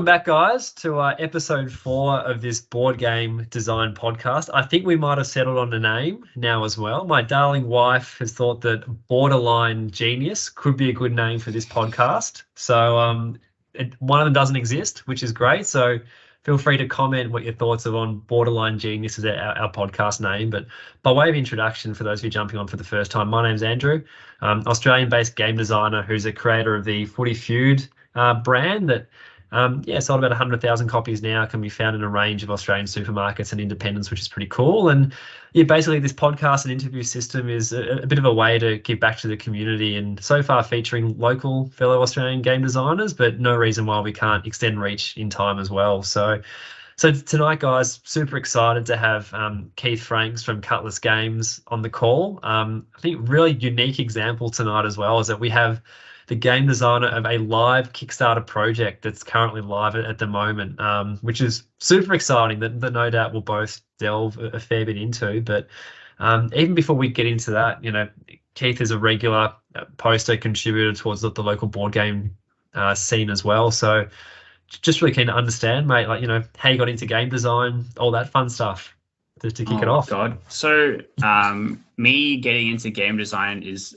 back, guys, to episode 4 of this board game design podcast. I think we might have settled on the name now as well. My darling wife has thought that Boarderline Genius could be a good name for this podcast. So one of them doesn't exist, which is great. So feel free to comment what your thoughts are on Borderline Genius as our podcast name. But by way of introduction, for those of you jumping on for the first time, my name's Andrew, Australian-based game designer who's a creator of the Footy Feud brand that sold about 100,000 copies now, can be found in a range of Australian supermarkets and independents, which is pretty cool. And yeah, basically this podcast and interview system is a bit of a way to give back to the community, and so far featuring local fellow Australian game designers, but no reason why we can't extend reach in time as well. So tonight, guys, super excited to have Keith Franks from Cutlass Games on the call. I think really unique example tonight as well is that we have the game designer of a live Kickstarter project that's currently live at the moment, which is super exciting that no doubt we'll both delve a fair bit into. But even before we get into that, Keith is a regular poster contributor towards the local board game scene as well. So just really keen to understand, mate, how you got into game design, all that fun stuff to kick it off. God. So me getting into game design is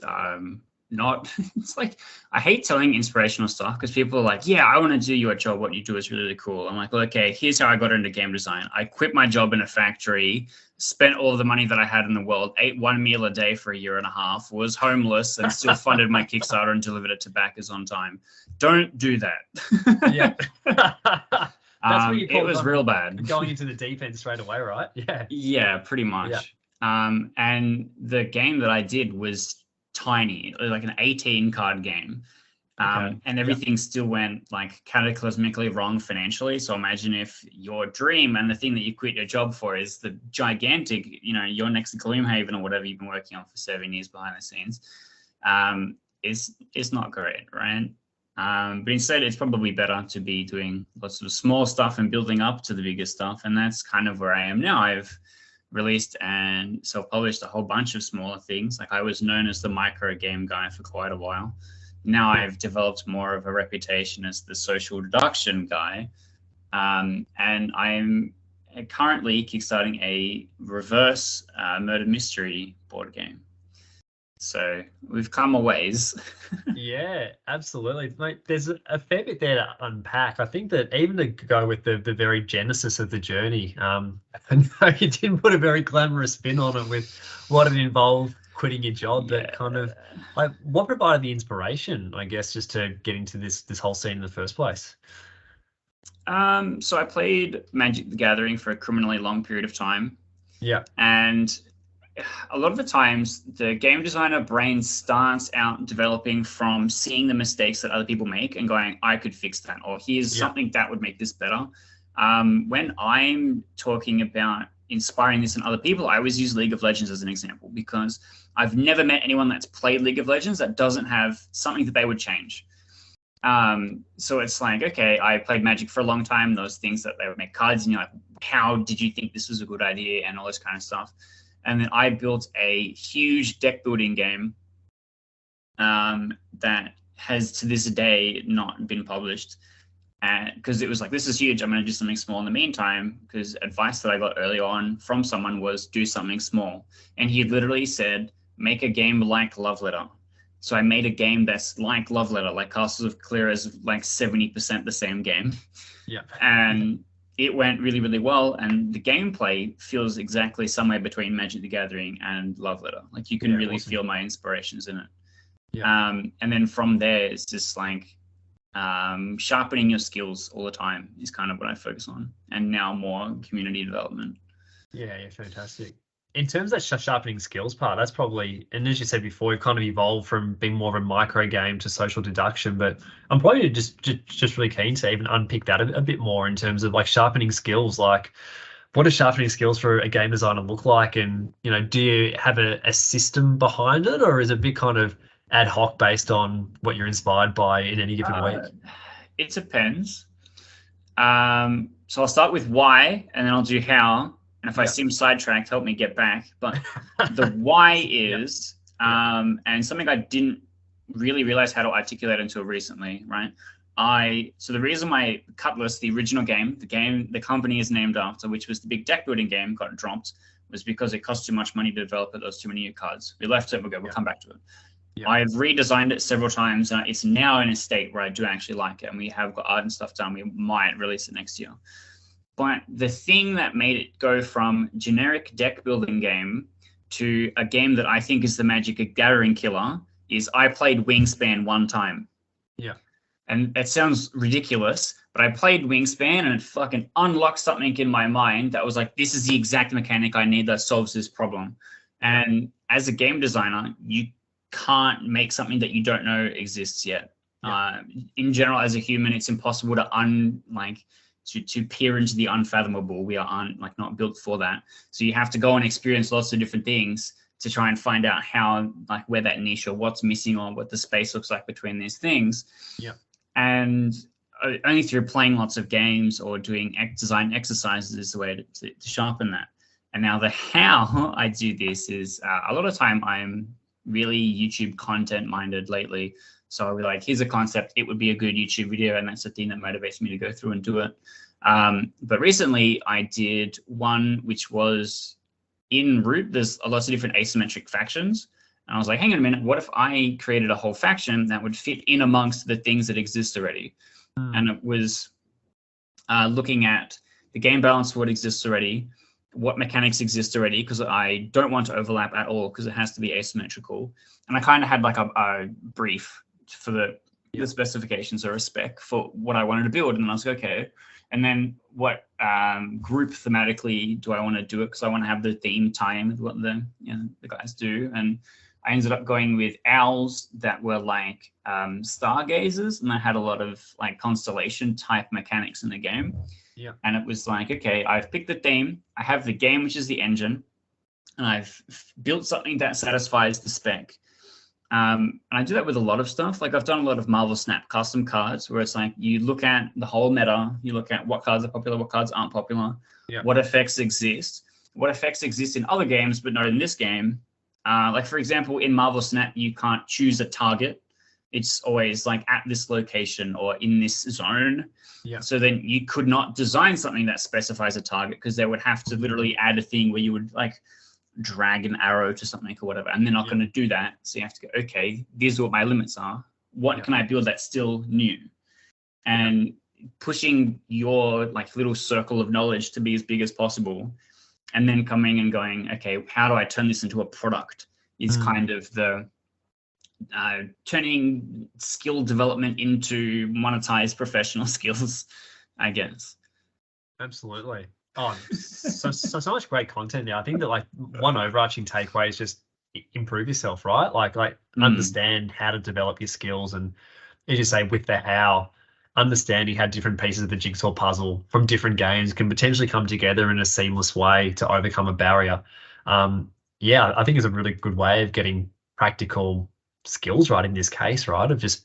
it's like, I hate telling inspirational stuff because people are like, yeah, I want to do your job. What you do is really, really cool. I'm like, well, okay, here's how I got into game design. I quit my job in a factory, spent all of the money that I had in the world, ate one meal a day for a year and a half, was homeless, and still funded my Kickstarter and delivered it to backers on time. Don't do that. Yeah. That's what you call it was real bad. Going into the deep end straight away, right? Yeah. Yeah, pretty much. Yeah. And the game that I did was tiny, like an 18 card game. And everything still went like cataclysmically wrong financially. So imagine if your dream and the thing that you quit your job for is the gigantic, your next Gloomhaven or whatever you've been working on for 7 years behind the scenes, is not great, right? But instead, it's probably better to be doing lots of small stuff and building up to the bigger stuff. And that's kind of where I am now. I've released and self-published a whole bunch of smaller things. Like I was known as the micro game guy for quite a while. Now I've developed more of a reputation as the social deduction guy. And I'm currently kickstarting a reverse murder mystery board game. So we've come a ways. Yeah, absolutely. Mate, there's a fair bit there to unpack. I think that even to go with the very genesis of the journey, I know you didn't put a very glamorous spin on it with what it involved quitting your job, but kind of like what provided the inspiration, I guess, just to get into this whole scene in the first place? So I played Magic the Gathering for a criminally long period of time. Yeah. And a lot of the times the game designer brain starts out developing from seeing the mistakes that other people make and going, I could fix that, or here's something that would make this better. When I'm talking about inspiring this in other people, I always use League of Legends as an example, because I've never met anyone that's played League of Legends that doesn't have something that they would change. So it's like, okay, I played Magic for a long time, those things that they would make cards and you're like, how did you think this was a good idea, and all this kind of stuff. And then I built a huge deck building game that has to this day not been published, because it was like, this is huge, I'm going to do something small in the meantime, because advice that I got early on from someone was do something small. And he literally said, make a game like Love Letter. So I made a game that's like Love Letter, like Castles of Clear is like 70% the same game. Yeah. And it went really, really well, and the gameplay feels exactly somewhere between Magic the Gathering and Love Letter. Like you can really feel my inspirations in it. Yeah. And then from there, it's just like sharpening your skills all the time is kind of what I focus on, and now more community development. Yeah, fantastic. In terms of that sharpening skills part, that's probably, and as you said before, we've kind of evolved from being more of a micro game to social deduction, but I'm probably just really keen to even unpick that a bit more in terms of like sharpening skills. Like, what does sharpening skills for a game designer look like? And, do you have a system behind it, or is it a bit kind of ad hoc based on what you're inspired by in any given week? It depends. So I'll start with why, and then I'll do how. And if I seem sidetracked, help me get back. But the why is, and something I didn't really realize how to articulate until recently, right? So the reason my Cutlass, the original game, the company is named after, which was the big deck building game, got dropped, was because it cost too much money to develop it. There was too many new cards. We left it. We'll come back to it. Yeah. I've redesigned it several times, and it's now in a state where I do actually like it, and we have got art and stuff done. We might release it next year. But the thing that made it go from generic deck building game to a game that I think is the Magic the Gathering killer is I played Wingspan one time. Yeah. And it sounds ridiculous, but I played Wingspan and it fucking unlocked something in my mind that was like, this is the exact mechanic I need that solves this problem. And as a game designer, you can't make something that you don't know exists yet. In general, as a human, it's impossible to peer into the unfathomable. We are not built for that. So you have to go and experience lots of different things to try and find out how, like, where that niche or what's missing or what the space looks like between these things. Yeah. And only through playing lots of games or doing design exercises is the way to sharpen that. And now the how I do this is a lot of time I'm really YouTube content minded lately. So I'll be like, here's a concept, it would be a good YouTube video, and that's the thing that motivates me to go through and do it. But recently I did one which was in Root. There's lots of different asymmetric factions. And I was like, hang on a minute, what if I created a whole faction that would fit in amongst the things that exist already? And it was looking at the game balance of what exists already, what mechanics exist already, because I don't want to overlap at all because it has to be asymmetrical. And I kind of had like a brief for the specifications or a spec for what I wanted to build. And then I was like, okay. And then what group thematically do I want to do it? Because I want to have the theme tie in with what the guys do. And I ended up going with owls that were like stargazers, and I had a lot of like constellation type mechanics in the game. Yeah. And it was like, okay, I've picked the theme, I have the game, which is the engine, and I've built something that satisfies the spec. And I do that with a lot of stuff. Like I've done a lot of Marvel Snap custom cards where it's like you look at the whole meta, you look at what cards are popular, what cards aren't popular, what effects exist in other games, but not in this game. Like for example, in Marvel Snap, you can't choose a target. It's always like at this location or in this zone. Yeah. So then you could not design something that specifies a target because they would have to literally add a thing where you would like drag an arrow to something or whatever, and they're not going to do that. So you have to go, okay, these are what my limits are. What can I build that's still new? And pushing your like little circle of knowledge to be as big as possible, and then coming and going, okay, how do I turn this into a product is kind of the turning skill development into monetized professional skills, I guess. Absolutely. Oh, so much great content now. I think that like one overarching takeaway is just improve yourself, right? Like understand how to develop your skills, and as you say, with the how, understanding how different pieces of the jigsaw puzzle from different games can potentially come together in a seamless way to overcome a barrier. I think it's a really good way of getting practical skills right in this case, right? Of just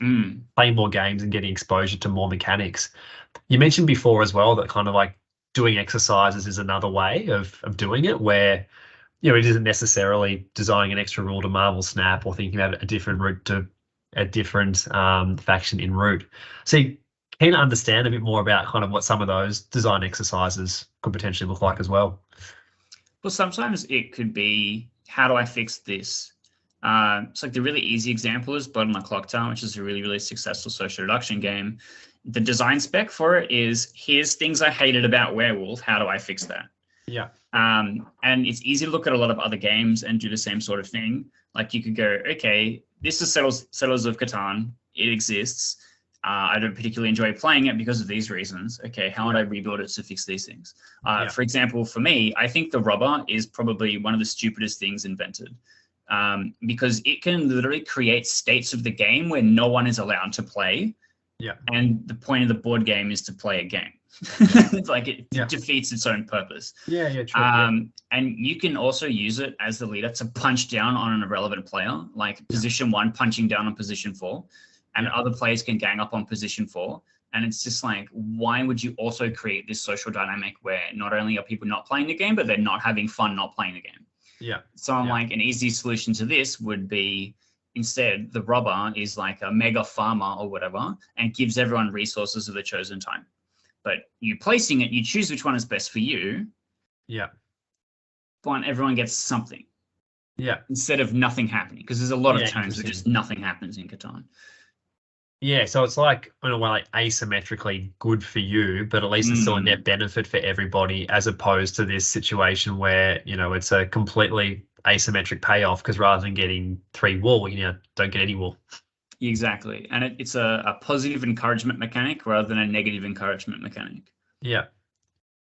playing more games and getting exposure to more mechanics. You mentioned before as well that kind of like doing exercises is another way of doing it, where it isn't necessarily designing an extra rule to Marvel Snap or thinking about a different route to a different faction in Root. So you can understand a bit more about kind of what some of those design exercises could potentially look like as well. Well, sometimes it could be, how do I fix this? It's like the really easy example is Blood on the Clock Tower, which is a really, really successful social deduction game. The design spec for it is, here's things I hated about Werewolf. How do I fix that? Yeah. And it's easy to look at a lot of other games and do the same sort of thing. Like you could go, okay, this is Settlers of Catan. It exists. I don't particularly enjoy playing it because of these reasons. Okay, how would I rebuild it to fix these things? For example, for me, I think the robber is probably one of the stupidest things invented. Because it can literally create states of the game where no one is allowed to play. Yeah. And the point of the board game is to play a game. It's like it defeats its own purpose. Yeah, true. And you can also use it as the leader to punch down on an irrelevant player, like position 1 punching down on position 4, and other players can gang up on position 4. And it's just like, why would you also create this social dynamic where not only are people not playing the game, but they're not having fun not playing the game? Yeah. So I'm like, an easy solution to this would be, instead the robber is like a mega farmer or whatever and gives everyone resources of the chosen type. But you placing it, you choose which one is best for you. Yeah. But everyone gets something. Yeah. Instead of nothing happening, because there's a lot of turns where just nothing happens in Catan. Yeah, so it's like, in a way, like asymmetrically good for you, but at least it's still a net benefit for everybody, as opposed to this situation where, you know, it's a completely asymmetric payoff, because rather than getting 3 wool, you know, don't get any wool. Exactly. And it's a positive encouragement mechanic rather than a negative encouragement mechanic. Yeah.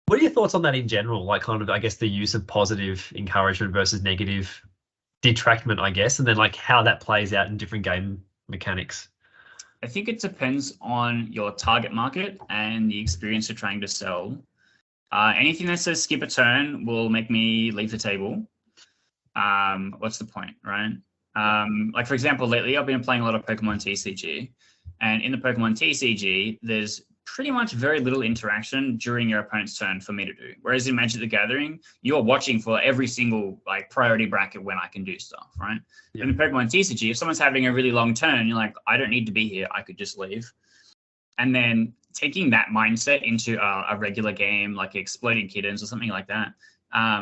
What are your thoughts on that in general? Like, kind of, I guess, the use of positive encouragement versus negative detractment, I guess, and then like how that plays out in different game mechanics. I think it depends on your target market and the experience you're trying to sell. Anything that says skip a turn will make me leave the table. What's the point, right? Like, for example, lately I've been playing a lot of Pokemon TCG. And in the Pokemon TCG, there's pretty much very little interaction during your opponent's turn for me to do. Whereas in Magic the Gathering, you're watching for every single like priority bracket when I can do stuff, right? Yeah. In the Pokemon TCG, if someone's having a really long turn, you're like, I don't need to be here. I could just leave. And then taking that mindset into a regular game, like Exploding Kittens or something like that.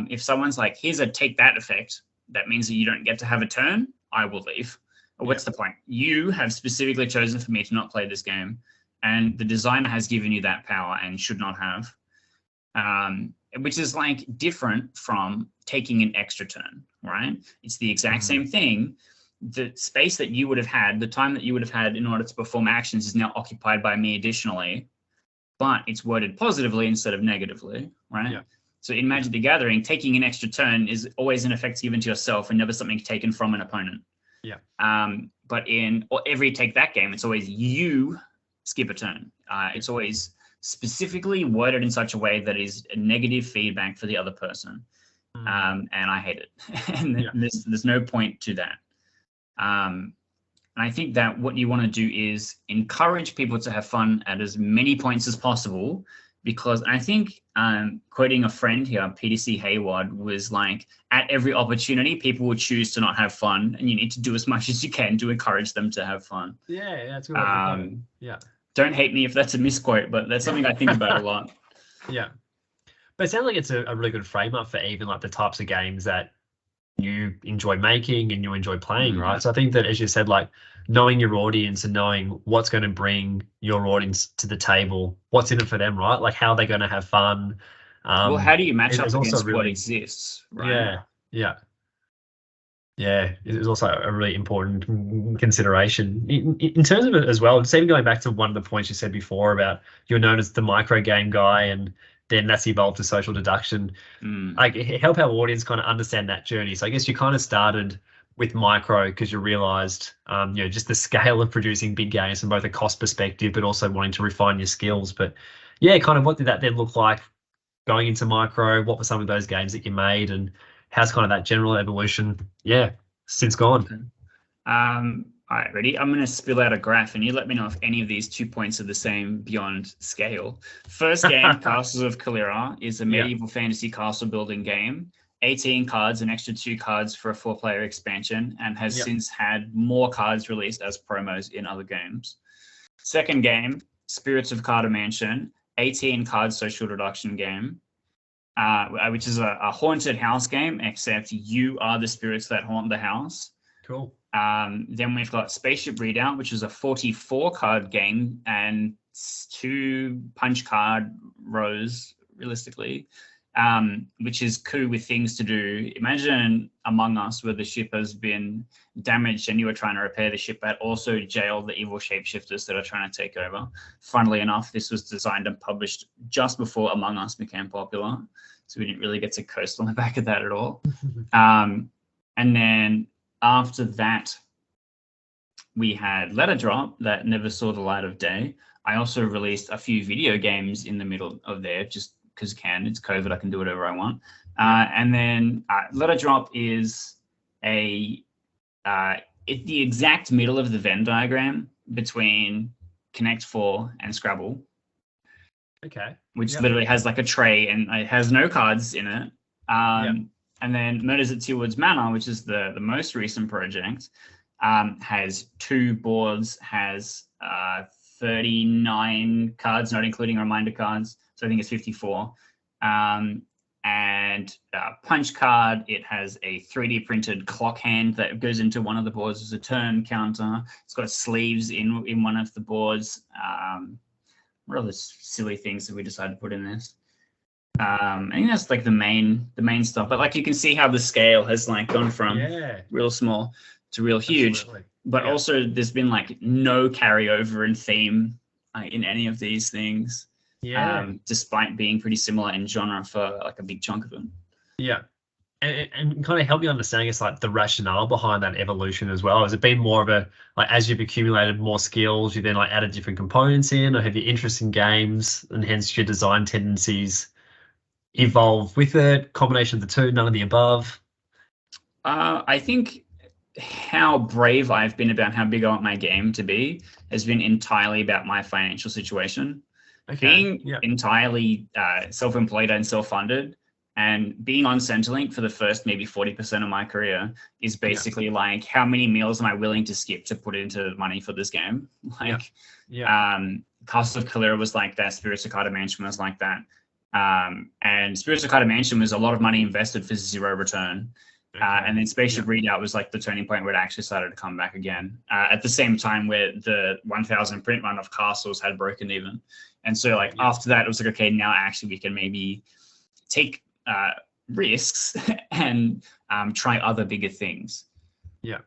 If someone's like, here's a take that effect, that means that you don't get to have a turn, I will leave. What's the point? You have specifically chosen for me to not play this game. And the designer has given you that power and should not have, which is like different from taking an extra turn, right? It's the exact same thing. The space that you would have had, the time that you would have had in order to perform actions is now occupied by me additionally, but it's worded positively instead of negatively, right? Yeah. So in Magic the Gathering, taking an extra turn is always an effect given to yourself and never something taken from an opponent. Yeah. But in every Take That game, it's always you skip a turn. It's always specifically worded in such a way that is a negative feedback for the other person. And I hate it. And there's no point to that. And I think that what you want to do is encourage people to have fun at as many points as possible, because I think, quoting a friend here, PDC Hayward, was like, at every opportunity, people will choose to not have fun, and you need to do as much as you can to encourage them to have fun. Yeah, that's good. Yeah. Don't hate me if that's a misquote, but that's something I think about a lot. Yeah. But it sounds like it's a really good frame up for even like the types of games that you enjoy making and you enjoy playing, right? So I think that, as you said, like knowing your audience and knowing what's going to bring your audience to the table, what's in it for them, right? Like how they're going to have fun. Well, how do you match up against what exists, right? Yeah, it's also a really important consideration in terms of it as well. Just even going back to one of the points you said before about you're known as the micro game guy, and then that's evolved to social deduction. Like, help our audience kind of understand that journey. So I guess you kind of started with micro because you realized, just the scale of producing big games from both a cost perspective, but also wanting to refine your skills. But yeah, kind of what did that then look like going into micro? What were some of those games that you made, and how's kind of that general evolution, since gone? All right, ready? I'm going to spill out a graph, and you let me know if any of these 2 points are the same beyond scale. First game, Castles of Kalira, is a medieval fantasy castle building game. 18 cards, an extra 2 cards for a 4-player expansion, and has since had more cards released as promos in other games. Second game, Spirits of Carter Mansion, 18 card social deduction game. Which is a haunted house game, except you are the spirits that haunt the house. Cool. Then we've got Spaceship Readout, which is a 44-card game and 2 punch card rows, realistically, which is cool with things to do. Imagine Among Us, where the ship has been damaged and you are trying to repair the ship, but also jail the evil shapeshifters that are trying to take over. Funnily enough, this was designed and published just before Among Us became popular, so we didn't really get to coast on the back of that at all. And then after that, we had Letter Drop that never saw the light of day. I also released a few video games in the middle of there, just because it's COVID, I can do whatever I want. And then Letter Drop is the exact middle of the Venn diagram between Connect 4 and Scrabble. Okay. Which literally has like a tray and it has no cards in it. And then Murders at Tealwoods Manor, which is the most recent project, has 2 boards, has 39 cards, not including reminder cards. So I think it's 54. And punch card, it has a 3D printed clock hand that goes into one of the boards as a turn counter. It's got sleeves in one of the boards. What other silly things that we decided to put in this? I think that's like the main stuff. But like you can see how the scale has like gone from real small to real huge. Absolutely. But also there's been like no carryover in theme in any of these things. Despite being pretty similar in genre for like a big chunk of them. Yeah. And kind of help me understand, I guess, like the rationale behind that evolution as well. Has it been more of a, like, as you've accumulated more skills, you then like added different components in, or have your interest in games and hence your design tendencies evolved with it? Combination of the two, none of the above? I think how brave I've been about how big I want my game to be has been entirely about my financial situation. Being entirely self-employed and self-funded and being on Centrelink for the first maybe 40% of my career is basically like, how many meals am I willing to skip to put into money for this game? Like, Castle of Kalira was like that. Spirits of Carter Mansion was like that. And Spirits of Carter Mansion was a lot of money invested for 0 return. And then Spaceship Redoubt was like the turning point where it actually started to come back again. At the same time where the 1000 print run of Castles had broken even. And so like after that, it was like, okay, now actually we can maybe take risks and try other bigger things. Yeah.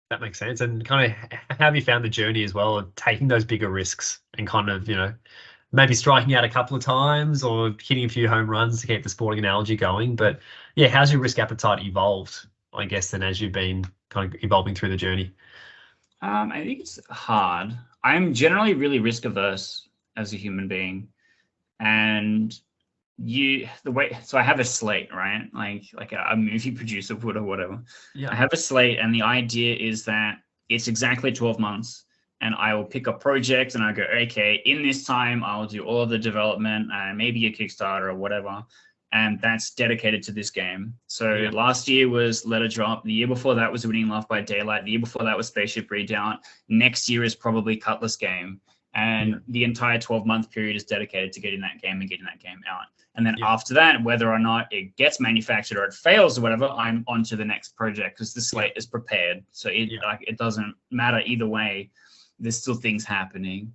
That makes sense. And kind of how have you found the journey as well of taking those bigger risks and kind of, you know, maybe striking out a couple of times or hitting a few home runs to keep the sporting analogy going. But yeah, how's your risk appetite evolved, I guess, then as you've been kind of evolving through the journey? I think it's hard. I'm generally really risk averse as a human being. And so I have a slate, right? Like a movie producer would or whatever. I have a slate, and the idea is that it's exactly 12 months. And I will pick a project and I go, okay, in this time, I'll do all of the development and maybe a Kickstarter or whatever. And that's dedicated to this game. So last year was Let It Drop. The year before that was Winning Love by Daylight. The year before that was Spaceship Redoubt. Next year is probably Cutlass game. And the entire 12-month period is dedicated to getting that game and getting that game out. And then after that, whether or not it gets manufactured or it fails or whatever, I'm on to the next project because the slate is prepared. So it doesn't matter either way. There's still things happening.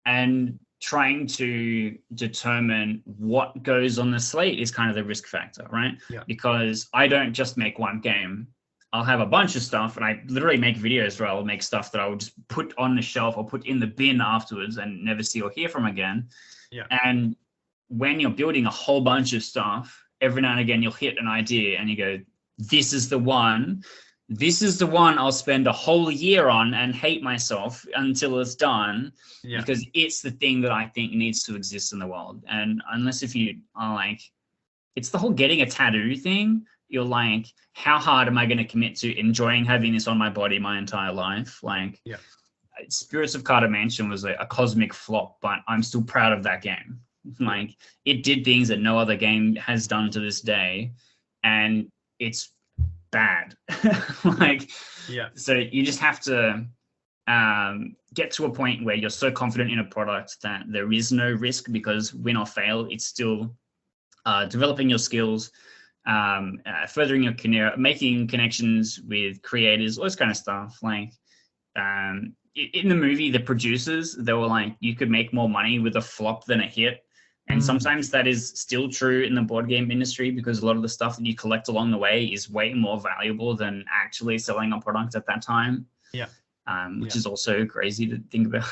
And trying to determine what goes on the slate is kind of the risk factor, right? Because I don't just make one game. I'll have a bunch of stuff, and I literally make videos where I'll make stuff that I will just put on the shelf or put in the bin afterwards and never see or hear from again. And when you're building a whole bunch of stuff, every now and again you'll hit an idea and you go, this is the one I'll spend a whole year on and hate myself until it's done, because it's the thing that I think needs to exist in the world. And unless if you are like, it's the whole getting a tattoo thing. You're like, how hard am I going to commit to enjoying having this on my body my entire life? Like, Spirits of Carter Mansion was a cosmic flop, but I'm still proud of that game. Like, it did things that no other game has done to this day, and it's bad. So you just have to get to a point where you're so confident in a product that there is no risk, because win or fail, it's still developing your skills, furthering your career, making connections with creators, all this kind of stuff. Like in the movie, the producers, they were like, you could make more money with a flop than a hit. And sometimes that is still true in the board game industry, because a lot of the stuff that you collect along the way is way more valuable than actually selling a product at that time. Which is also crazy to think about.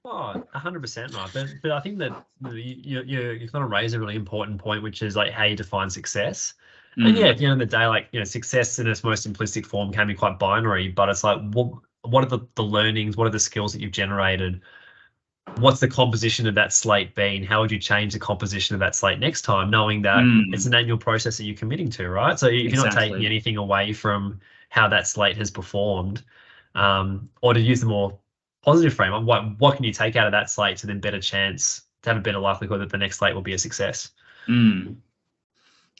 100% right. But I think that you kind of raise a really important point, which is like how you define success. And at the end of the day, like, you know, success in its most simplistic form can be quite binary, but it's like, what are the learnings? What are the skills that you've generated? What's the composition of that slate been? How would you change the composition of that slate next time, knowing that it's an annual process that you're committing to, right? So if you're not taking anything away from how that slate has performed, or to use the more positive frame, what can you take out of that slate to then better chance to have a better likelihood that the next slate will be a success?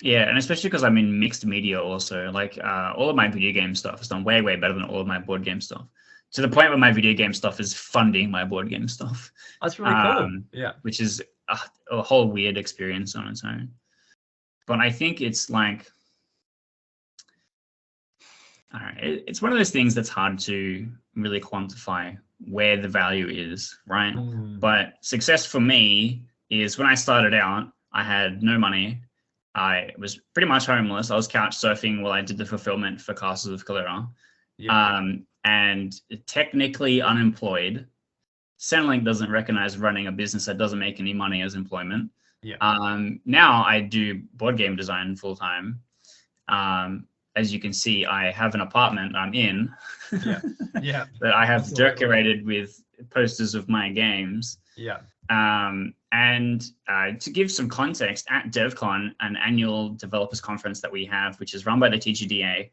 Yeah, and especially because I'm in mixed media also. Like all of my video game stuff is done way, way better than all of my board game stuff. To the point where my video game stuff is funding my board game stuff. That's really cool. Yeah. Which is a whole weird experience on its own. But I think it's like, all right, it's one of those things that's hard to really quantify where the value is, right? But success for me is when I started out, I had no money. I was pretty much homeless. I was couch surfing while I did the fulfillment for Castles of Calera. And technically unemployed. Centrelink doesn't recognize running a business that doesn't make any money as employment. Now I do board game design full time. As you can see, I have an apartment I'm in that I have decorated with posters of my games. And to give some context, at DevCon, an annual developers conference that we have, which is run by the TGDA,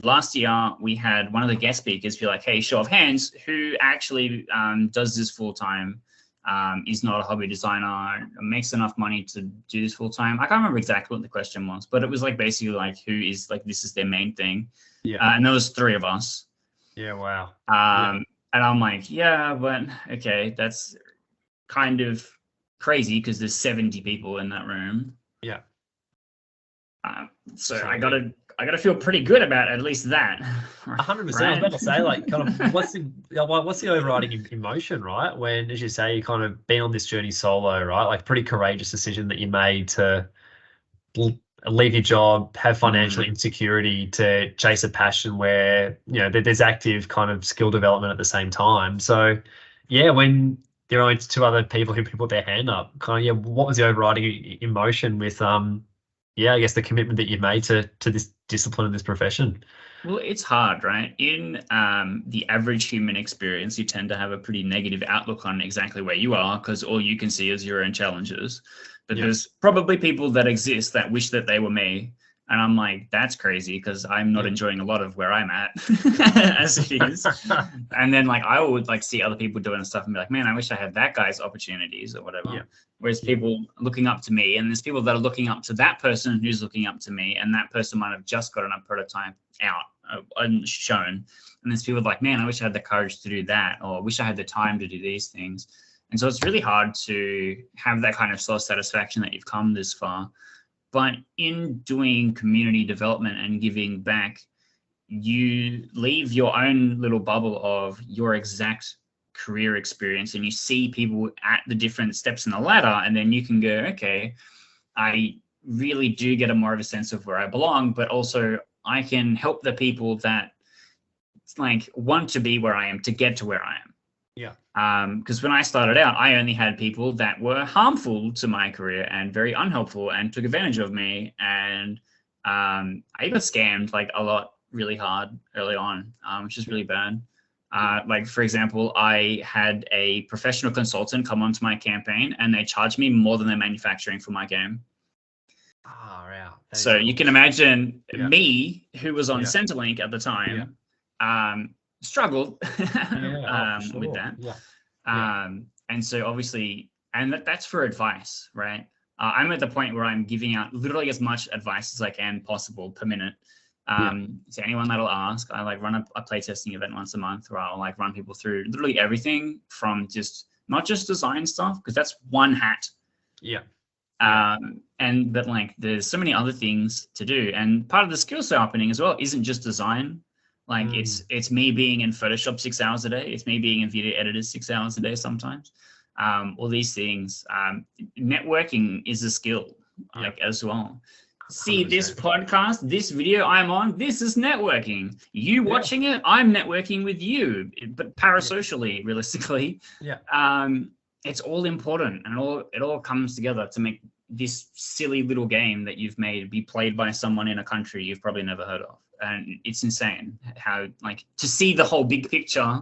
last year we had one of the guest speakers be like, hey, show of hands, who actually does this full time, is not a hobby designer, makes enough money to do this full time. I can't remember exactly what the question was, but it was like basically like who is like, this is their main thing. And there was 3 of us. Wow. And I'm like, yeah, but okay, that's kind of crazy because there's 70 people in that room. So I gotta feel pretty good about at least that. 100%. I was about to say, like, kind of, what's the overriding emotion, right? When, as you say, you kind of been on this journey solo, right? Like, pretty courageous decision that you made to leave your job, have financial insecurity, to chase a passion where, you know, there's active kind of skill development at the same time. So, yeah, when there are 2 other people who put their hand up, kind of, what was the overriding emotion with I guess the commitment that you've made to this discipline and this profession? Well, it's hard, right? In the average human experience, you tend to have a pretty negative outlook on exactly where you are because all you can see is your own challenges. But there's probably people that exist that wish that they were me. And I'm like, that's crazy because I'm not enjoying a lot of where I'm at as it is. And then like I would like see other people doing stuff and be like, man, I wish I had that guy's opportunities or whatever. Whereas people looking up to me, and there's people that are looking up to that person who's looking up to me, and that person might have just gotten a prototype out and shown. And there's people like, man, I wish I had the courage to do that, or I wish I had the time to do these things. And so it's really hard to have that kind of self-satisfaction that you've come this far. But in doing community development and giving back, you leave your own little bubble of your exact career experience, and you see people at the different steps in the ladder, and then you can go, okay, I really do get more of a sense of where I belong, but also I can help the people that like want to be where I am to get to where I am. Because when I started out, I only had people that were harmful to my career and very unhelpful and took advantage of me. And I got scammed like a lot really hard early on, which is really bad. Like, for example, I had a professional consultant come onto my campaign and they charged me more than they're manufacturing for my game. So you can imagine me, who was on Centrelink at the time, struggled with that. And so obviously, and that's for advice, right? I'm at the point where I'm giving out literally as much advice as I can possible per minute. To anyone that'll ask, I like run a playtesting event once a month where I'll like run people through literally everything from just not just design stuff, because that's one hat. But like there's so many other things to do, and part of the skill sharpening as well isn't just design. Like it's me being in Photoshop 6 hours a day. It's me being in video editors 6 hours a day sometimes. All these things. Networking is a skill, like as well. See 100%. This podcast, this video I'm on, this is networking. You watching it, I'm networking with you, but parasocially, realistically. It's all important, and it all comes together to make this silly little game that you've made be played by someone in a country you've probably never heard of. And it's insane how, like, to see the whole big picture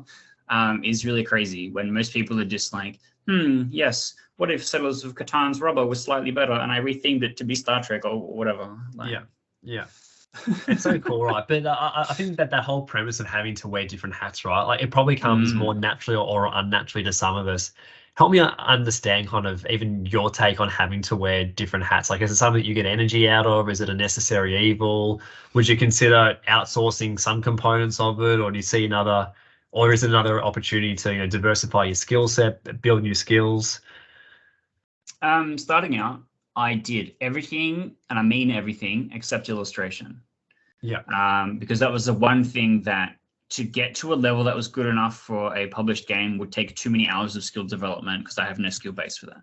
is really crazy when most people are just like, yes, what if Settlers of Catan's rubber was slightly better and I rethemed it to be Star Trek or whatever? Like, it's so cool, right? But I think that whole premise of having to wear different hats, right? Like it probably comes more naturally or unnaturally to some of us. help me understand kind of even your take on having to wear different hats. Like, is it something that you get energy out of? Is it a necessary evil? Would you consider outsourcing some components of it, or do you see or is it another opportunity to diversify your skill set, build new skills? Starting out, I did everything, and I mean everything, except illustration. Yeah. Because that was the one thing that to get to a level that was good enough for a published game would take too many hours of skill development because I have no skill base for that.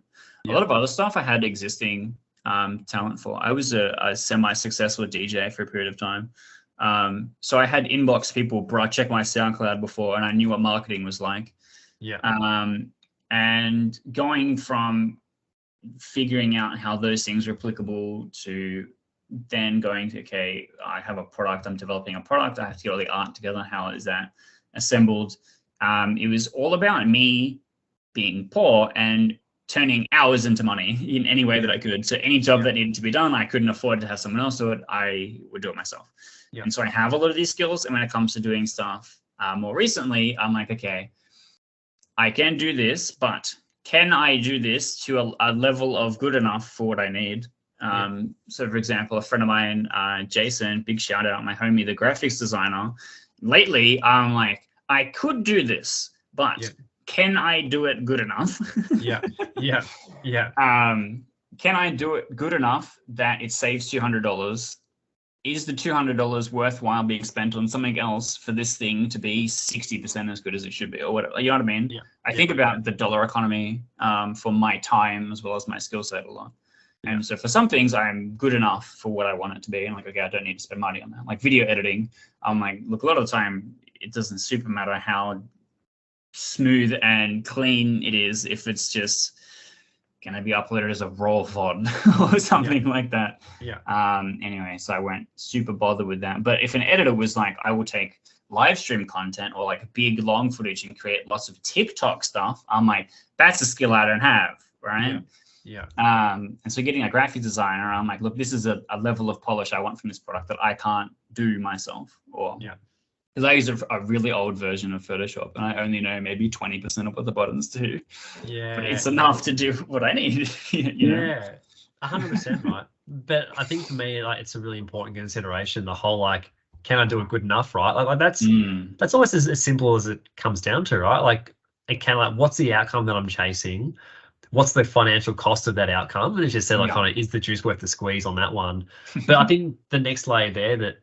A lot of other stuff I had existing talent for. I was a semi-successful DJ for a period of time. So I had inbox people, bro, I checked my SoundCloud before and I knew what marketing was like. Yeah. And going from figuring out how those things are applicable to then going to, okay, I have a product, I'm developing a product, I have to get all the art together, how is that assembled? It was all about me being poor and turning hours into money in any way that I could. So any job that needed to be done, I couldn't afford to have someone else do it, I would do it myself. Yeah. And so I have a lot of these skills, and when it comes to doing stuff more recently, I'm like, okay, I can do this, but can I do this to a level of good enough for what I need? So for example, a friend of mine, Jason, big shout out, my homie, the graphics designer. Lately, I'm like, I could do this, but can I do it good enough? Yeah. Can I do it good enough that it saves $200? Is the $200 worthwhile being spent on something else for this thing to be 60% as good as it should be, or whatever? You know what I mean? Yeah. I think about the dollar economy for my time as well as my skill set a lot. And so for some things, I'm good enough for what I want it to be. And like, okay, I don't need to spend money on that. Like video editing, I'm like, look, a lot of the time, it doesn't super matter how smooth and clean it is if it's just going to be uploaded as a raw VOD or something like that. Yeah. Anyway, so I weren't super bothered with that. But if an editor was like, I will take live stream content or like big long footage and create lots of TikTok stuff, I'm like, that's a skill I don't have, right? Yeah. And so getting a graphic designer, I'm like, look, this is a level of polish I want from this product that I can't do myself. Or because I use a really old version of Photoshop and I only know maybe 20% of what the buttons do. Yeah. But it's enough to do what I need. You know? 100% right. But I think for me, like, it's a really important consideration. The whole like, can I do it good enough, right? Like that's almost as simple as it comes down to, right? Like, it can what's the outcome that I'm chasing? What's the financial cost of that outcome? And it's just said, like, kind of, is the juice worth the squeeze on that one? But I think the next layer there that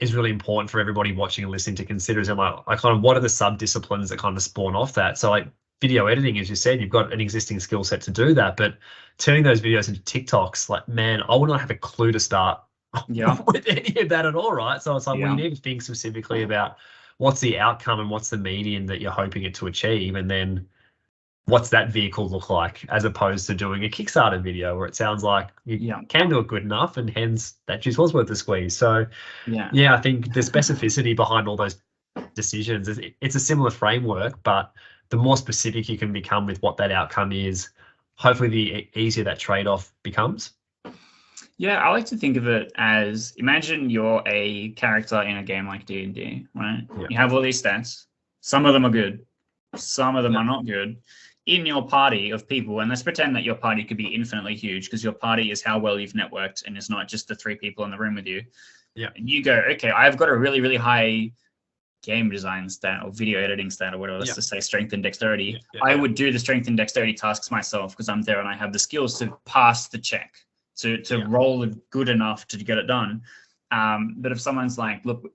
is really important for everybody watching and listening to consider is like kind of what are the sub disciplines that kind of spawn off that? So like video editing, as you said, you've got an existing skill set to do that, but turning those videos into TikToks, like, man, I would not have a clue to start with any of that at all, right? So it's like, well, you need to think specifically about what's the outcome and what's the median that you're hoping it to achieve, and then what's that vehicle look like, as opposed to doing a Kickstarter video where it sounds like you can do it good enough, and hence that juice was worth the squeeze. So I think the specificity behind all those decisions is it's a similar framework, but the more specific you can become with what that outcome is, hopefully the easier that trade-off becomes. Yeah, I like to think of it as, imagine you're a character in a game like D&D, right? You have all these stats. Some of them are good. Some of them are not good. In your party of people, and let's pretend that your party could be infinitely huge, because your party is how well you've networked and it's not just the 3 people in the room with you. And you go, okay, I've got a really, really high game design stat or video editing stat or whatever, let's just say strength and dexterity. I would do the strength and dexterity tasks myself because I'm there and I have the skills to pass the check, to roll it good enough to get it done. But if someone's like, look,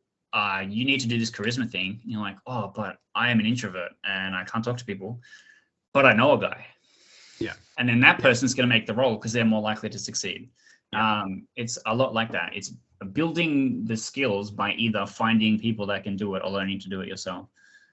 you need to do this charisma thing, and you're like, oh, but I am an introvert and I can't talk to people, but I know a guy. And then that person's going to make the role because they're more likely to succeed. It's a lot like that. It's building the skills by either finding people that can do it or learning to do it yourself.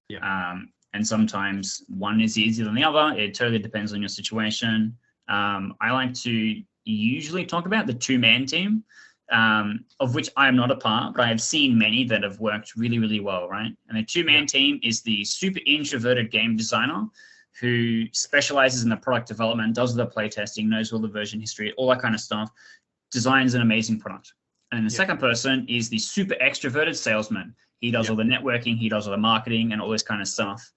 And sometimes one is easier than the other. It totally depends on your situation. I like to usually talk about the 2-man team, of which I am not a part, but I have seen many that have worked really, really well, right? And the 2-man team is the super introverted game designer who specializes in the product development, does the playtesting, knows all the version history, all that kind of stuff, designs an amazing product. And the second person is the super extroverted salesman. He does all the networking, he does all the marketing and all this kind of stuff.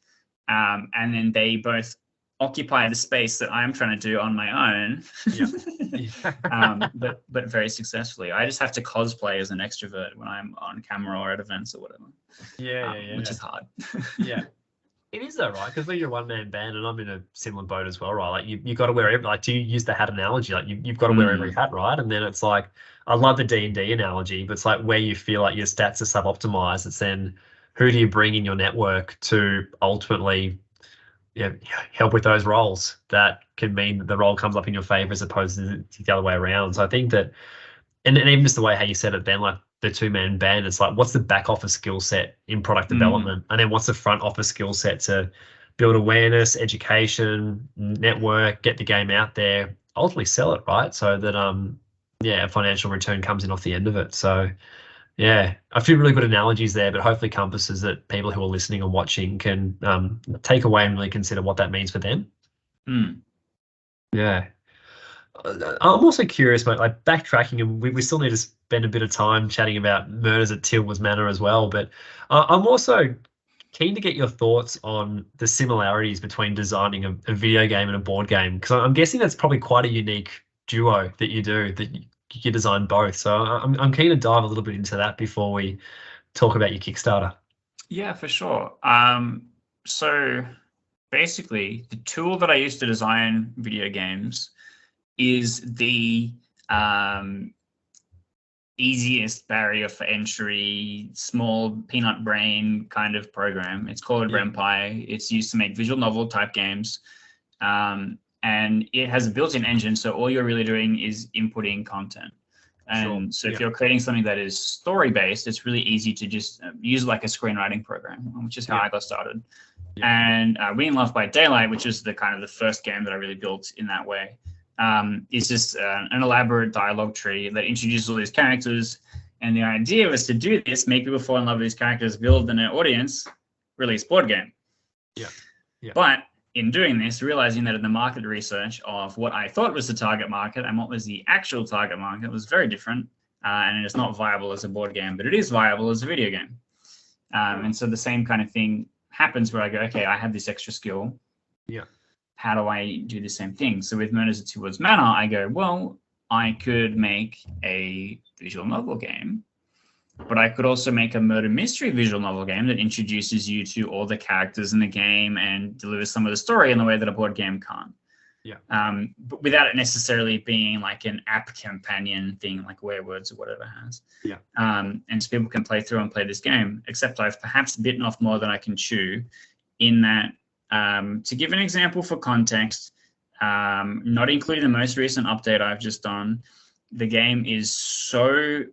And then they both occupy the space that I'm trying to do on my own. But very successfully. I just have to cosplay as an extrovert when I'm on camera or at events or whatever. Which is hard. It is though, right? Because you're a one-man band, and I'm in a similar boat as well, right? Like you got to wear every, like, to use the hat analogy, like you've got to wear every hat, right? And then it's like, I love the D&D analogy, but it's like where you feel like your stats are sub-optimized, it's then who do you bring in your network to ultimately help with those roles that can mean that the role comes up in your favor as opposed to the other way around. So I think that, and even just the way how you said it, Ben, like the two-man band, it's like, what's the back office skill set in product development? And then what's the front office skill set to build awareness, education, network, get the game out there, ultimately sell it, right? So that, a financial return comes in off the end of it. So yeah, a few really good analogies there, but hopefully compasses that people who are listening and watching can take away and really consider what that means for them. Yeah. I'm also curious about, like, backtracking, and we still need to spend a bit of time chatting about Murders at Tealwoods Manor as well, but I'm also keen to get your thoughts on the similarities between designing a video game and a board game, because I'm guessing that's probably quite a unique duo that you do, that you design both. So I'm keen to dive a little bit into that before we talk about your Kickstarter. Yeah, for sure. So basically, the tool that I use to design video games is the easiest barrier for entry, small peanut brain kind of program. It's called RenPy. It's used to make visual novel type games. And it has a built-in engine, so all you're really doing is inputting content. And so if you're creating something that is story-based, it's really easy to just use like a screenwriting program, which is how I got started. And Winning Love by Daylight, which is the kind of the first game that I really built in that way, is just an elaborate dialogue tree that introduces all these characters. And the idea was to do this, make people fall in love with these characters, build an audience, release board game. But in doing this, realizing that in the market research of what I thought was the target market and what was the actual target market was very different. And it's not viable as a board game, but it is viable as a video game. And so the same kind of thing happens where I go, okay, I have this extra skill. How do I do the same thing? So with Murders of Tealwoods Manor, I go, well, I could make a visual novel game, but I could also make a murder mystery visual novel game that introduces you to all the characters in the game and delivers some of the story in the way that a board game can't. But without it necessarily being like an app companion thing like Werewords or whatever has. And so people can play through and play this game, except I've perhaps bitten off more than I can chew in that, to give an example for context, not including the most recent update I've just done, the game is so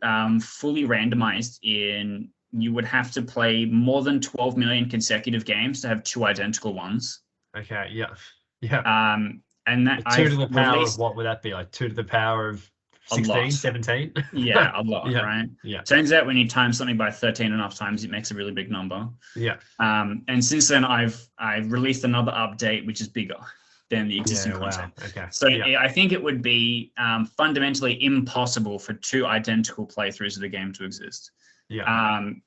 fully randomized in you would have to play more than 12 million consecutive games to have two identical ones. And that 2 to the power of, what would that be, like 2 to the power of 16, 17? A lot, right? Turns out when you time something by 13 enough times, it makes a really big number. And since then, I've released another update, which is bigger than the existing content. So I think it would be fundamentally impossible for two identical playthroughs of the game to exist.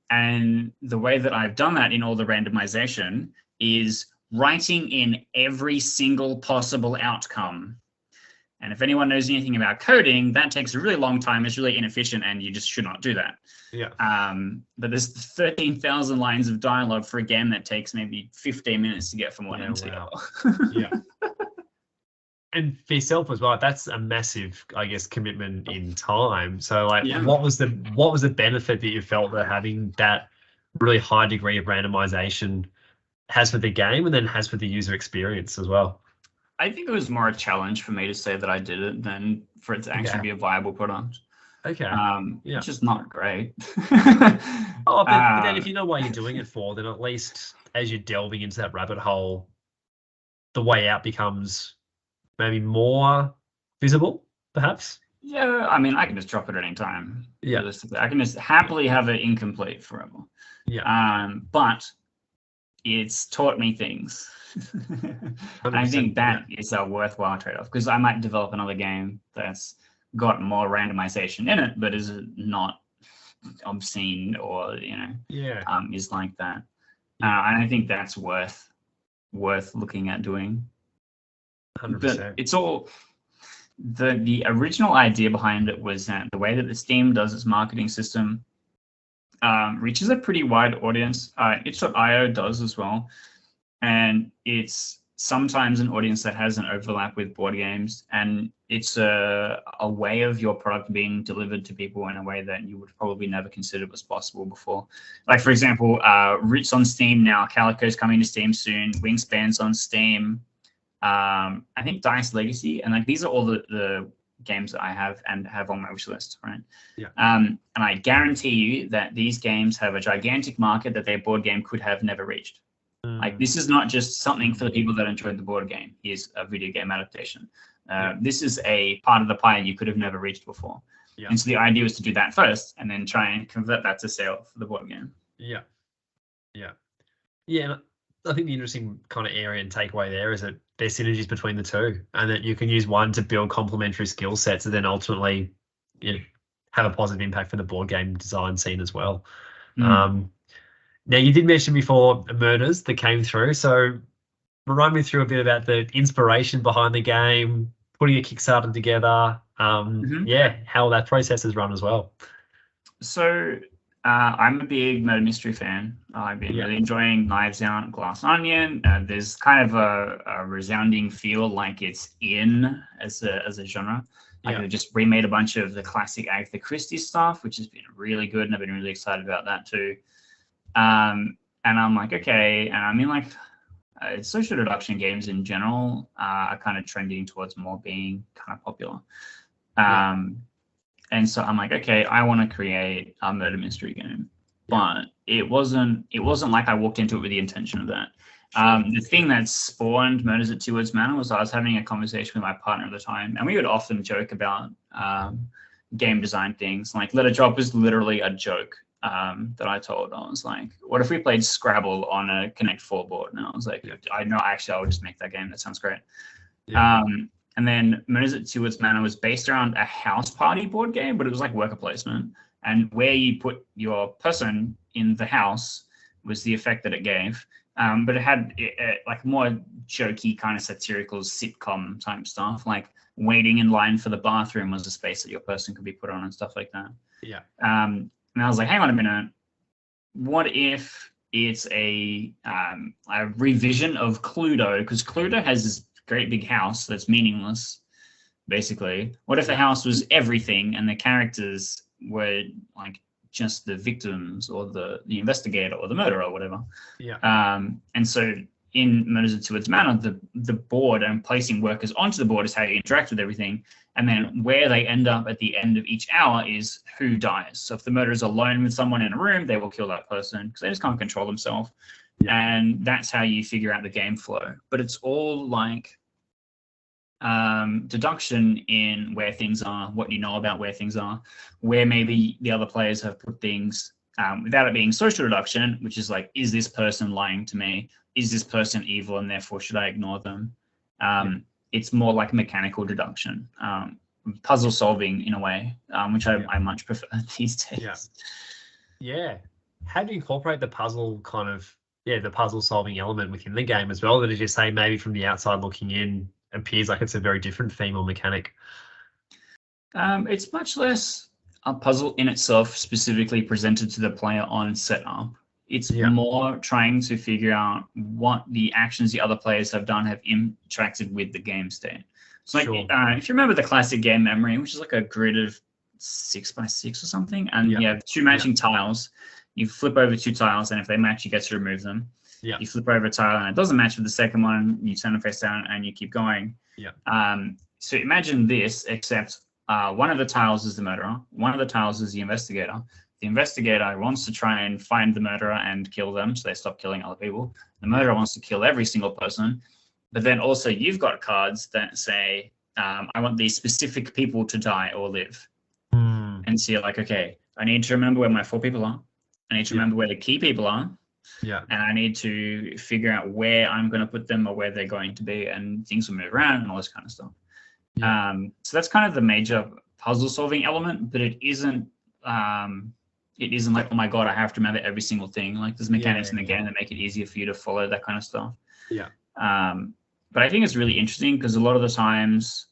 And the way that I've done that in all the randomization is writing in every single possible outcome. And if anyone knows anything about coding, that takes a really long time. It's really inefficient, and you just should not do that. But there's 13,000 lines of dialogue for a game that takes maybe 15 minutes to get from one end to the other. And for yourself as well, that's a massive, I guess, commitment in time. So, like, what was the benefit that you felt that having that really high degree of randomization has for the game, and then has for the user experience as well? I think it was more a challenge for me to say that I did it than for it to actually be a viable product. Which is not great. But then if you know what you're doing it for, then at least as you're delving into that rabbit hole, the way out becomes maybe more visible, perhaps. I mean, I can just drop it at any time. Realistically, I can just happily have it incomplete forever. But it's taught me things. I think that is a worthwhile trade-off, because I might develop another game that's got more randomization in it, but is not obscene or is like that. And I think that's worth looking at doing. But 100%. it's all the original idea behind it was that the way that the Steam does its marketing system reaches a pretty wide audience. Itch.io does as well, and it's sometimes an audience that has an overlap with board games, and it's a way of your product being delivered to people in a way that you would probably never consider was possible before. Like, for example, Root's on Steam now, Calico's coming to Steam soon, Wingspan's on Steam, I think Dice Legacy, and like these are all the games that I have and have on my wish list, right? Yeah. And I guarantee you that these games have a gigantic market that their board game could have never reached. Like, this is not just something for the people that enjoyed the board game. Here's a video game adaptation. This is a part of the pie you could have never reached before. Yeah. And so the idea was to do that first and then try and convert that to sale for the board game. Yeah. And I think the interesting kind of area and takeaway there is that there's synergies between the two, and that you can use one to build complementary skill sets and then ultimately have a positive impact for the board game design scene as well. Now, you did mention before Murders that came through, so run me through a bit about the inspiration behind the game, putting a Kickstarter together, how that process is run as well. So I'm a big murder mystery fan. I've been really enjoying Knives Out, Glass Onion. There's kind of a resounding feel like it's in as a genre. Like, they've just remade a bunch of the classic Agatha Christie stuff, which has been really good, and I've been really excited about that too. And I'm like, okay, and I mean, like, social deduction games in general are kind of trending towards more being kind of popular. And so I'm like, okay, I want to create a murder mystery game, but it wasn't like I walked into it with the intention of that. The thing that spawned Murders at Tealwoods Manor was I was having a conversation with my partner at the time, and we would often joke about game design things. Like, Let It Drop was literally a joke that I told. I was like, what if we played Scrabble on a Connect 4 board? And I was like, I know, actually, I'll just make that game. That sounds great. And then Murders at Tealwoods Manor was based around a house party board game, but it was like worker placement. And where you put your person in the house was the effect that it gave. But it had like more jokey kind of satirical sitcom type stuff. Like, waiting in line for the bathroom was a space that your person could be put on and stuff like that. And I was like, hang on a minute. What if it's a revision of Cluedo? Because Cluedo has this great big house that's meaningless, basically. What if the house was everything and the characters were like just the victims or the investigator or the murderer or whatever? And so in Murders of Tealwoods Manor, the board and placing workers onto the board is how you interact with everything. And then where they end up at the end of each hour is who dies. So if the murderer is alone with someone in a room, they will kill that person because they just can't control themselves. And that's how you figure out the game flow. But it's all like deduction in where things are, what you know about where things are, where maybe the other players have put things without it being social deduction, which is like, is this person lying to me? Is this person evil and therefore should I ignore them? It's more like mechanical deduction, puzzle solving in a way, which I much prefer these days. How do you incorporate the puzzle kind of, the puzzle solving element within the game as well? That, as you say, maybe from the outside looking in, appears like it's a very different theme or mechanic. It's much less a puzzle in itself, specifically presented to the player on setup. It's more trying to figure out what the actions the other players have done have interacted with the game state. So, like, if you remember the classic game memory, which is like a grid of 6x6 or something, and you have two matching tiles. You flip over two tiles, and if they match, you get to remove them. You flip over a tile, and it doesn't match with the second one. You turn it face down, and you keep going. So imagine this, except one of the tiles is the murderer, one of the tiles is the investigator. The investigator wants to try and find the murderer and kill them so they stop killing other people. The murderer wants to kill every single person. But then also you've got cards that say, I want these specific people to die or live. And so you're like, okay, I need to remember where my 4 people are. I need to remember where the key people are. And I need to figure out where I'm going to put them or where they're going to be, and things will move around and all this kind of stuff. So that's kind of the major puzzle solving element, but it isn't like, oh my God, I have to remember every single thing. Like, there's mechanics in the game that make it easier for you to follow that kind of stuff. But I think it's really interesting because a lot of the times,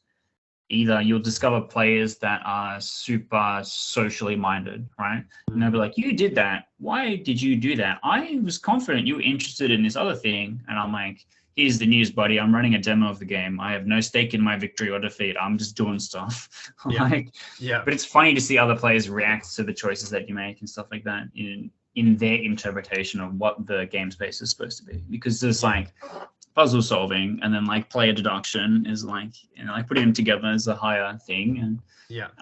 either you'll discover players that are super socially minded, right? And they'll be like, you did that. Why did you do that? I was confident you were interested in this other thing. And I'm like, here's the news, buddy. I'm running a demo of the game. I have no stake in my victory or defeat. I'm just doing stuff. But it's funny to see other players react to the choices that you make and stuff like that in their interpretation of what the game space is supposed to be. Because there's like puzzle solving, and then like player deduction is like, like putting them together is a higher thing, and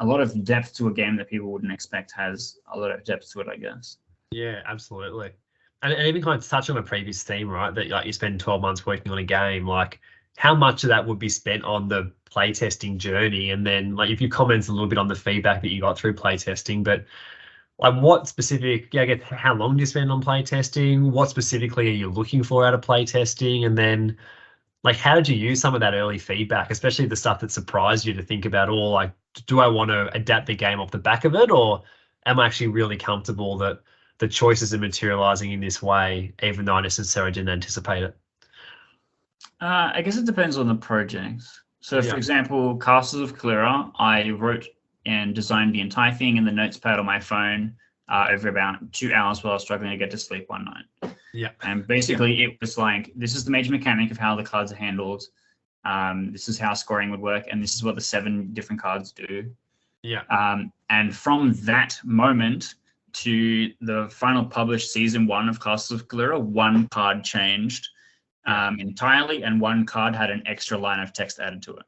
a lot of depth to a game that people wouldn't expect has a lot of depth to it, I guess. Yeah, absolutely. And even kind of touch on a previous theme, right? That like you spend 12 months working on a game, like how much of that would be spent on the playtesting journey, and then like if you comment a little bit on the feedback that you got through playtesting, but like what specific, I guess, how long do you spend on playtesting? What specifically are you looking for out of playtesting? And then like, how did you use some of that early feedback, especially the stuff that surprised you to think about, or like, do I want to adapt the game off the back of it? Or am I actually really comfortable that the choices are materializing in this way, even though I necessarily didn't anticipate it? I guess it depends on the project. So for example, Castles of Clyra, I wrote and designed the entire thing in the notes pad on my phone over about 2 hours while I was struggling to get to sleep one night. And basically it was like, this is the major mechanic of how the cards are handled. This is how scoring would work. And this is what the 7 different cards do. And from that moment to the final published season 1 of Castles of Clyra, 1 card changed entirely, and 1 card had an extra line of text added to it.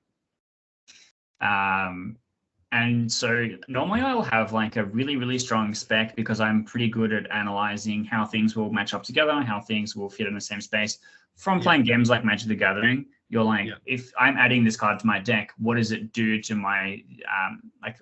And so normally I'll have like a really, really strong spec because I'm pretty good at analyzing how things will match up together, how things will fit in the same space. From playing games like Magic the Gathering, you're like, if I'm adding this card to my deck, what does it do to my, like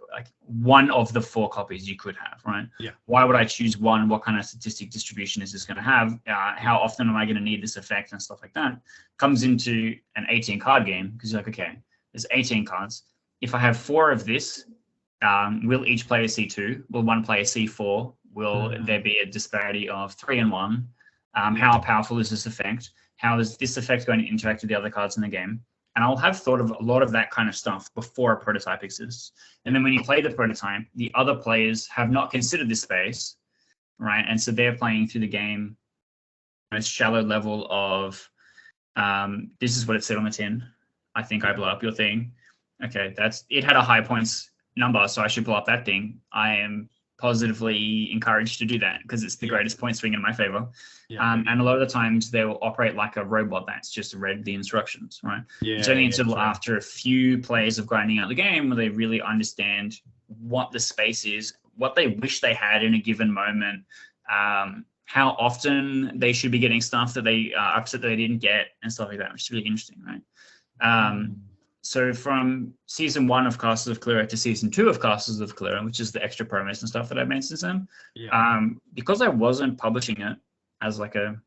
one of the 4 copies you could have, right? Why would I choose one? What kind of statistic distribution is this going to have? How often am I going to need this effect and stuff like that? Comes into an 18 card game because you're like, okay, there's 18 cards. If I have 4 of this, will each player see 2? Will one player see 4? Will there be a disparity of 3 and 1? How powerful is this effect? How is this effect going to interact with the other cards in the game? And I'll have thought of a lot of that kind of stuff before a prototype exists. And then when you play the prototype, the other players have not considered this space, right? And so they're playing through the game at a shallow level of, this is what it said on the tin. I think I blow up your thing. Okay, it had a high points number, so I should blow up that thing. I am positively encouraged to do that because it's the greatest point swing in my favor. And a lot of the times they will operate like a robot that's just read the instructions, right? It's only until after a few players of grinding out the game where they really understand what the space is, what they wish they had in a given moment, how often they should be getting stuff that they are upset that they didn't get, and stuff like that, which is really interesting, right? So from season 1 of Castles of Clyra to season 2 of Castles of Clyra, which is the extra promos and stuff that I've made since then, because I wasn't publishing it as like a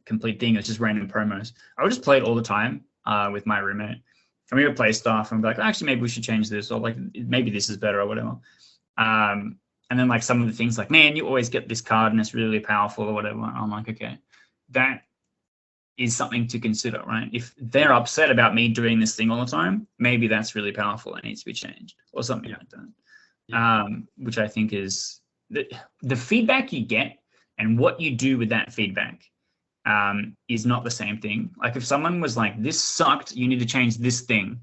complete thing, it's just random promos, I would just play it all the time with my roommate. And we would play stuff and be like, actually, maybe we should change this, or like, maybe this is better or whatever. And then like some of the things like, man, you always get this card and it's really powerful or whatever. And I'm like, okay, that is something to consider, right? If they're upset about me doing this thing all the time, maybe that's really powerful and needs to be changed or something like that. Which I think is the feedback you get and what you do with that feedback is not the same thing. Like if someone was like, this sucked, you need to change this thing.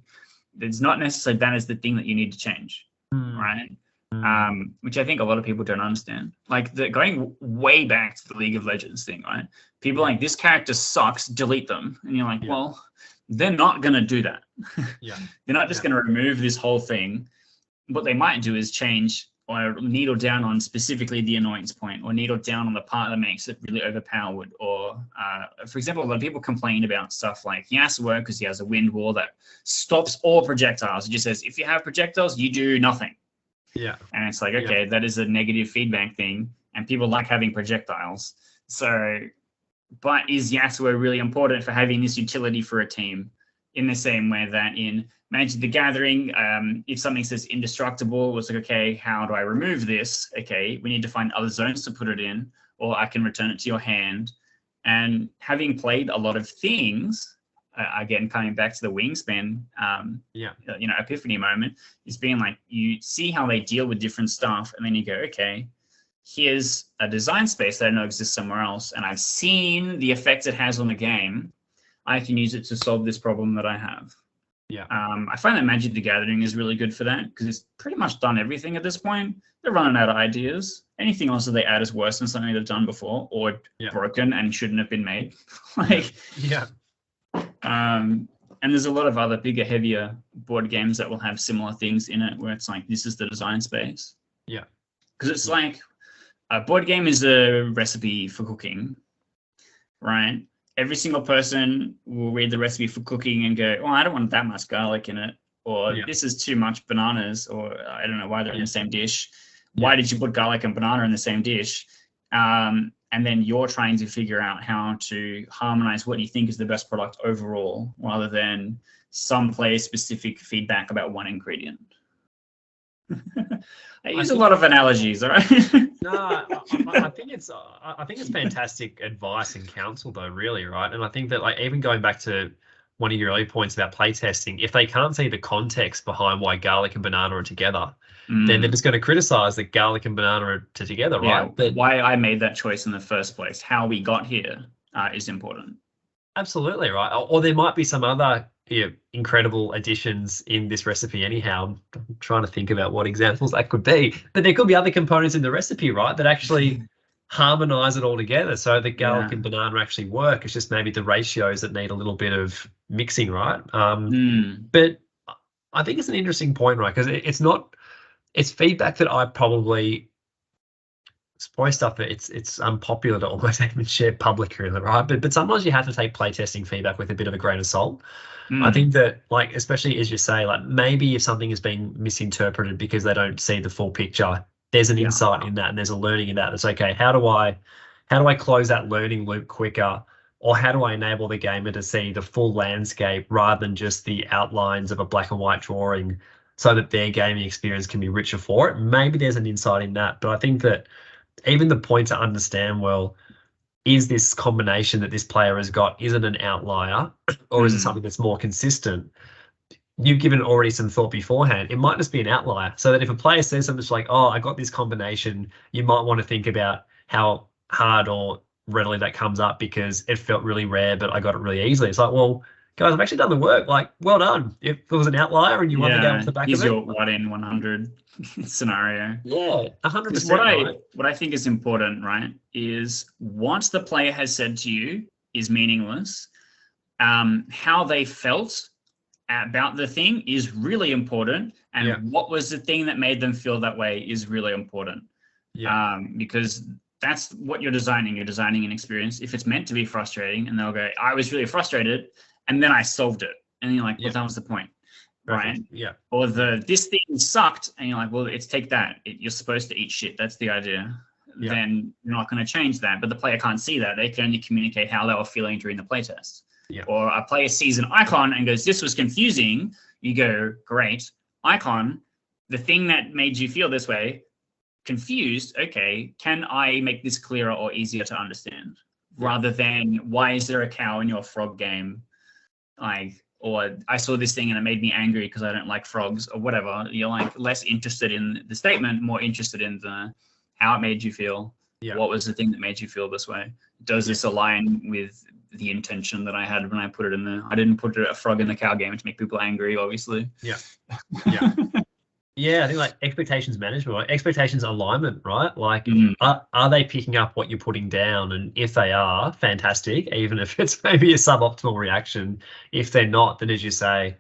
It's not necessarily that is the thing that you need to change, right? Which I think a lot of people don't understand. Like going way back to the League of Legends thing, right? People are like, this character sucks, delete them. And you're like, well, they're not going to do that. They're not just going to remove this whole thing. What they might do is change or needle down on specifically the annoyance point, or needle down on the part that makes it really overpowered. Or, for example, a lot of people complain about stuff like Yasuo because he has a wind wall that stops all projectiles. It just says, if you have projectiles, you do nothing. And it's like, okay, that is a negative feedback thing, and people like having projectiles. So, but is Yasuo really important for having this utility for a team? In the same way that in Magic the Gathering, if something says indestructible, it's like, okay, how do I remove this? Okay, we need to find other zones to put it in, or I can return it to your hand. And having played a lot of things, again, coming back to the wingspan, epiphany moment, is being like, you see how they deal with different stuff, and then you go, okay, here's a design space that I know exists somewhere else, and I've seen the effect it has on the game. I can use it to solve this problem that I have. Yeah. I find that Magic the Gathering is really good for that, because it's pretty much done everything at this point. They're running out of ideas. Anything else that they add is worse than something they've done before, or broken and shouldn't have been made. And there's a lot of other bigger, heavier board games that will have similar things in it, where it's like, this is the design space. Yeah. Because it's like, a board game is a recipe for cooking, right? Every single person will read the recipe for cooking and go, oh, I don't want that much garlic in it, or this is too much bananas, or I don't know why they're in the same dish. Why did you put garlic and banana in the same dish? And then you're trying to figure out how to harmonize what you think is the best product overall, rather than some player-specific feedback about one ingredient. I use a lot of analogies, all right? No, I think it's fantastic advice and counsel, though, really, right? And I think that, like, even going back to one of your early points about playtesting, if they can't see the context behind why garlic and banana are together, then they're just going to criticize that garlic and banana are together, right? But why I made that choice in the first place, how we got here, is important. Absolutely, right. Or there might be some other incredible additions in this recipe anyhow. I'm trying to think about what examples that could be. But there could be other components in the recipe, right, that actually harmonize it all together, so the garlic and banana actually work. It's just maybe the ratios that need a little bit of mixing, right? But I think it's an interesting point, right? Because it's feedback that I probably... It's probably stuff that it's unpopular to almost even share publicly, right? But sometimes you have to take playtesting feedback with a bit of a grain of salt. I think that, like, especially as you say, like, maybe if something is being misinterpreted because they don't see the full picture, there's an insight in that, and there's a learning in that. It's okay. How do I close that learning loop quicker, or how do I enable the gamer to see the full landscape rather than just the outlines of a black and white drawing, so that their gaming experience can be richer for it? Maybe there's an insight in that, but I think that even the point to understand, well, is this combination that this player has got, is it an outlier, or is it something that's more consistent? You've given already some thought beforehand. It might just be an outlier, so that if a player says something like, oh, I got this combination, you might want to think about how hard or readily that comes up because it felt really rare, but I got it really easily. It's like, well, guys, I've actually done the work. Like, well done. If it was an outlier and you want to go off the back of it. Your 1 in 100 scenario. Yeah, 100%. What I think is important, right, is once the player has said to you is meaningless, how they felt about the thing is really important. And what was the thing that made them feel that way is really important. Because that's what you're designing. You're designing an experience. If it's meant to be frustrating, and they'll go, I was really frustrated, and then I solved it. And you're like, well, that was the point. Right? Yeah. Or this thing sucked, and you're like, well, take that. You're supposed to eat shit. That's the idea. Then you're not going to change that. But the player can't see that. They can only communicate how they were feeling during the playtest. Or a player sees an icon and goes, this was confusing. You go, great. Icon, the thing that made you feel this way, confused. Okay, can I make this clearer or easier to understand? Rather than, why is there a cow in your frog game? Or I saw this thing and it made me angry because I don't like frogs, or whatever. You're like less interested in the statement, more interested in how it made you feel. What was the thing that made you feel this way? Does this align with the intention that I had when I put it in there? I didn't put a frog in the cow game to make people angry, obviously. Yeah, I think like expectations management, like expectations alignment, right? Like, are they picking up what you're putting down? And if they are, fantastic, even if it's maybe a suboptimal reaction. If they're not, then as you say,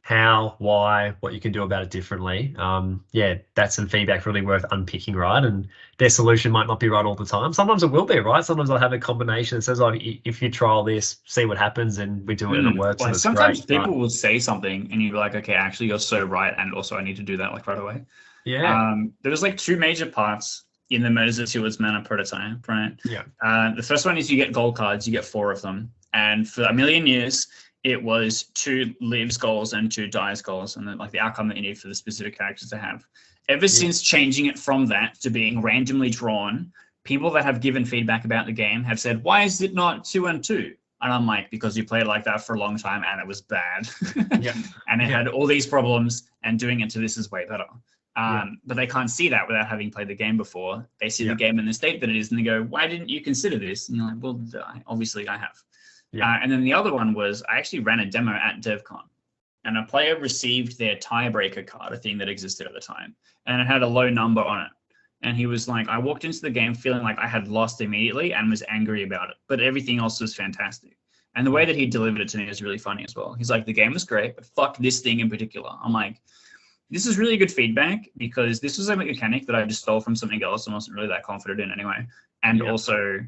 how, why, what you can do about it differently. That's some feedback really worth unpicking, right? And their solution might not be right all the time. Sometimes it will be, right? Sometimes I'll have a combination that says, oh, if you trial this, see what happens, and we do it and it works. Well, and sometimes great, people will say something and you're like, okay, actually you're so right, and also I need to do that like right away. There was like 2 major parts in the Murders of Tealwoods Manor prototype, right? The first one is you get gold cards, you get 4 of them. And for a million years, it was 2 lives goals and 2 dies goals, and then like the outcome that you need for the specific characters to have. Ever since changing it from that to being randomly drawn, people that have given feedback about the game have said, why is it not 2 and 2? And I'm like, because you played it like that for a long time and it was bad. Yeah. And it Yeah. had all these problems, and doing it to this is way better. Yeah. But they can't see that without having played the game before. They see Yeah. the game in the state that it is, and they go, why didn't you consider this? And you're like, well, obviously I have. Yeah. And then the other one was, I actually ran a demo at DevCon, and a player received their tiebreaker card, a thing that existed at the time, and it had a low number on it. And he was like, I walked into the game feeling like I had lost immediately and was angry about it, but everything else was fantastic. And the way that he delivered it to me was really funny as well. He's like, the game was great, but fuck this thing in particular. I'm like, this is really good feedback, because this was a mechanic that I just stole from something else and wasn't really that confident in anyway. And also,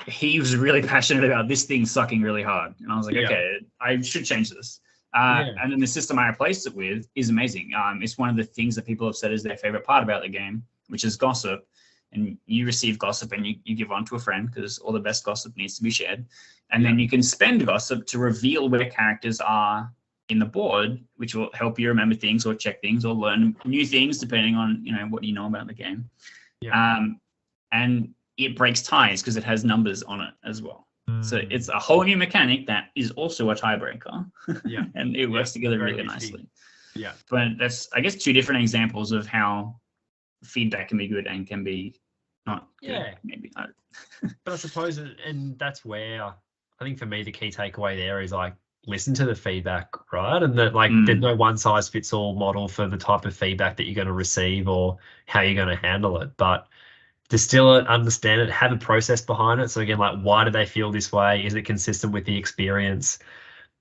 he was really passionate about this thing sucking really hard. And I was like, okay, I should change this. And then the system I replaced it with is amazing. It's one of the things that people have said is their favorite part about the game, which is gossip. And you receive gossip and you give on to a friend, because all the best gossip needs to be shared. And then you can spend gossip to reveal where characters are in the board, which will help you remember things or check things or learn new things depending on what you know about the game. And it breaks ties because it has numbers on it as well. So it's a whole new mechanic that is also a tiebreaker. And it works together really nicely. But that's, I guess, two different examples of how feedback can be good and can be not good, maybe. But I suppose, and that's where I think for me the key takeaway there is like, listen to the feedback, right? And that like there's no one size fits all model for the type of feedback that you're going to receive or how you're going to handle it. But distill it, understand it, have a process behind it. So again, like, why do they feel this way? Is it consistent with the experience?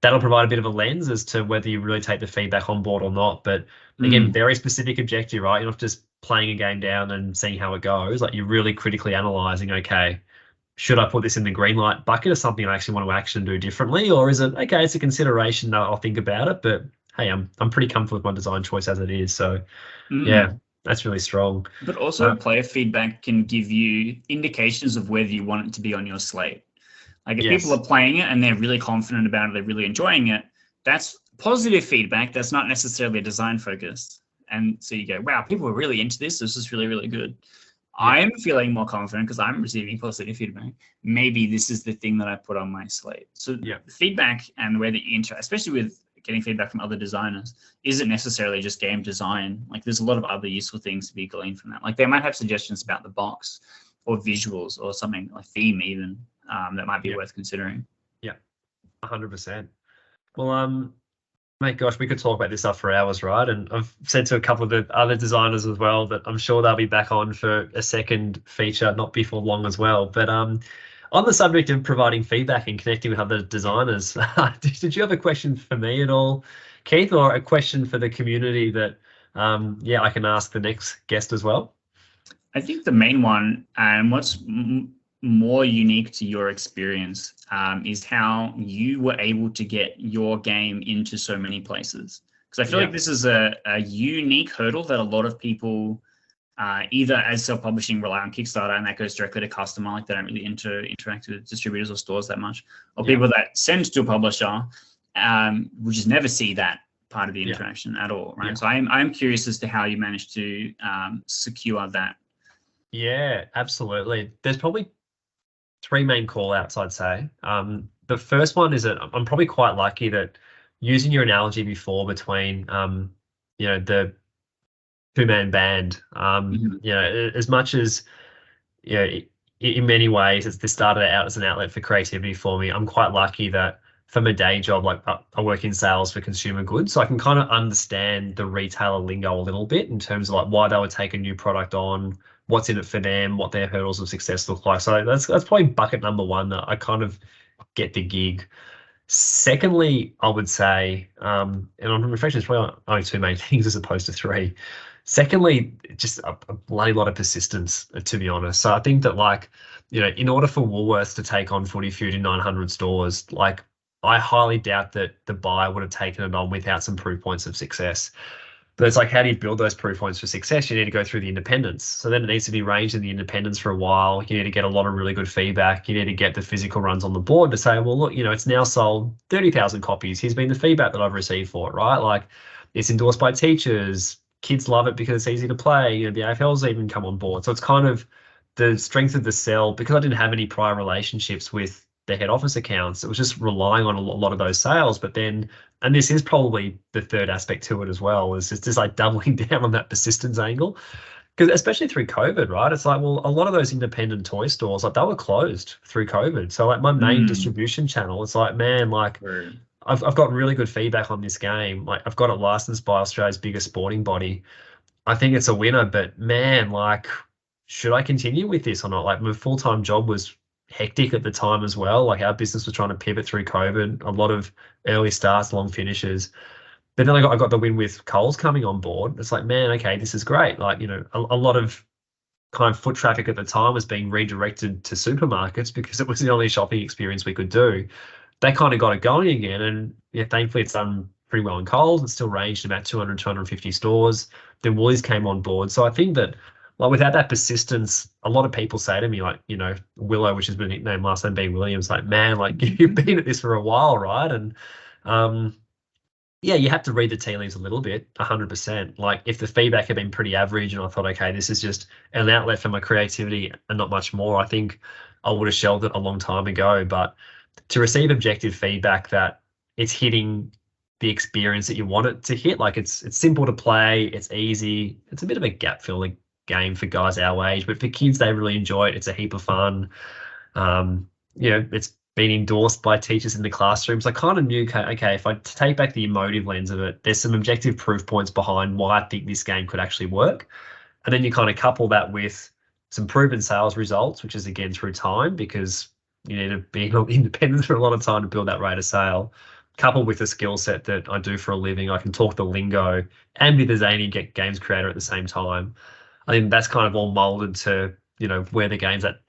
That'll provide a bit of a lens as to whether you really take the feedback on board or not. But again, very specific objective, right? You're not just playing a game down and seeing how it goes. Like, you're really critically analyzing, okay, should I put this in the green light bucket as something I actually want to actually do differently? Or is it, okay, it's a consideration, I'll think about it, but hey, I'm pretty comfortable with my design choice as it is. So yeah, that's really strong. But also player feedback can give you indications of whether you want it to be on your slate. Like, if people are playing it and they're really confident about it, they're really enjoying it, that's positive feedback. That's not necessarily design focused. And so you go, wow, people are really into this. This is really, really good. I'm feeling more confident because I'm receiving positive feedback. Maybe this is the thing that I put on my slate. So feedback and the way that you interact, especially with getting feedback from other designers, isn't necessarily just game design. Like, there's a lot of other useful things to be gleaned from that. Like, they might have suggestions about the box or visuals or something, like theme even, that might be worth considering. 100%. Well, mate, gosh, we could talk about this stuff for hours, right? And I've said to a couple of the other designers as well that I'm sure they'll be back on for a second feature, not before long as well. But on the subject of providing feedback and connecting with other designers, did you have a question for me at all, Keith, or a question for the community that, I can ask the next guest as well? I think the main one, and what's more unique to your experience, is how you were able to get your game into so many places. Because I feel like this is a unique hurdle that a lot of people, either as self-publishing, rely on Kickstarter, and that goes directly to customer, like they don't really interact with distributors or stores that much, or people that send to a publisher, we just never see that part of the interaction at all, right? So I'm curious as to how you managed to secure that. Yeah, absolutely. There's probably three main call outs, I'd say. The first one is that I'm probably quite lucky that, using your analogy before between, the two-man band, as much as, in many ways, this started out as an outlet for creativity for me. I'm quite lucky that for my day job, like, I work in sales for consumer goods, so I can kind of understand the retailer lingo a little bit in terms of like why they would take a new product on, what's in it for them, what their hurdles of success look like. So that's probably bucket number one, that I kind of get the gig. Secondly, I would say, and on reflection, it's probably only two main things as opposed to three. Secondly, just a bloody lot of persistence, to be honest. So I think that, like, in order for Woolworths to take on Footy Feud in 900 stores, like, I highly doubt that the buyer would have taken it on without some proof points of success. But it's like, how do you build those proof points for success? You need to go through the independents. So then it needs to be ranged in the independents for a while. You need to get a lot of really good feedback. You need to get the physical runs on the board to say, well, look, it's now sold 30,000 copies. Here's been the feedback that I've received for it, right? Like, it's endorsed by teachers. Kids love it because it's easy to play. The AFL's even come on board. So it's kind of the strength of the sell, because I didn't have any prior relationships with their head office accounts. It was just relying on a lot of those sales. But then, and this is probably the third aspect to it as well, is just like doubling down on that persistence angle. Because especially through COVID, right? It's like, well, a lot of those independent toy stores, like they were closed through COVID. So like my main distribution channel, it's like, man, like I've got really good feedback on this game. Like I've got it licensed by Australia's biggest sporting body. I think it's a winner, but man, like, should I continue with this or not? Like my full-time job was hectic at the time as well. Like our business was trying to pivot through COVID, a lot of early starts, long finishes. But then I got the win with Coles coming on board. It's like, man, okay, this is great. Like, you know, a lot of kind of foot traffic at the time was being redirected to supermarkets because it was the only shopping experience we could do. They kind of got it going again. And yeah, thankfully it's done pretty well in Coles. It's still ranged in about 200, 250 stores. Then Woolies came on board. So I think that like without that persistence, a lot of people say to me, like, you know, Willow, which has been nicknamed last name being Williams, like, man, like you've been at this for a while, right? And yeah, you have to read the tea leaves a little bit, 100%. Like if the feedback had been pretty average and I thought, okay, this is just an outlet for my creativity and not much more, I think I would have shelved it a long time ago. But to receive objective feedback that it's hitting the experience that you want it to hit, like it's simple to play, it's easy, it's a bit of a gap filling game for guys our age, but for kids, they really enjoy it. It's a heap of fun. You know, it's been endorsed by teachers in the classrooms. I kind of knew, okay, if I take back the emotive lens of it, there's some objective proof points behind why I think this game could actually work. And then you kind of couple that with some proven sales results, which is again through time, because you need to be independent for a lot of time to build that rate of sale, coupled with the skill set that I do for a living. I can talk the lingo and be the zany games creator at the same time. I think that's kind of all molded to, you know, where the game's at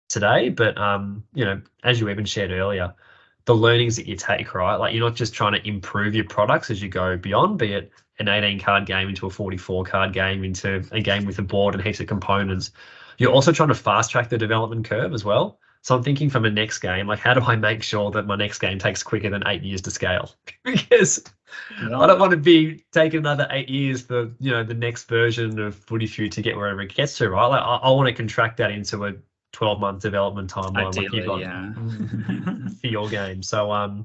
today. But you know, as you even shared earlier, the learnings that you take, right? Like you're not just trying to improve your products as you go beyond, be it an 18 card game into a 44 card game, into a game with a board and heaps of components. You're also trying to fast track the development curve as well. So I'm thinking from a next game, like how do I make sure that my next game takes quicker than 8 years to scale? Because I don't want to be taking another 8 years for, you know, the next version of Footy Feud to get wherever it gets to, right? Like I want to contract that into a 12-month development timeline, like you've got for your game. So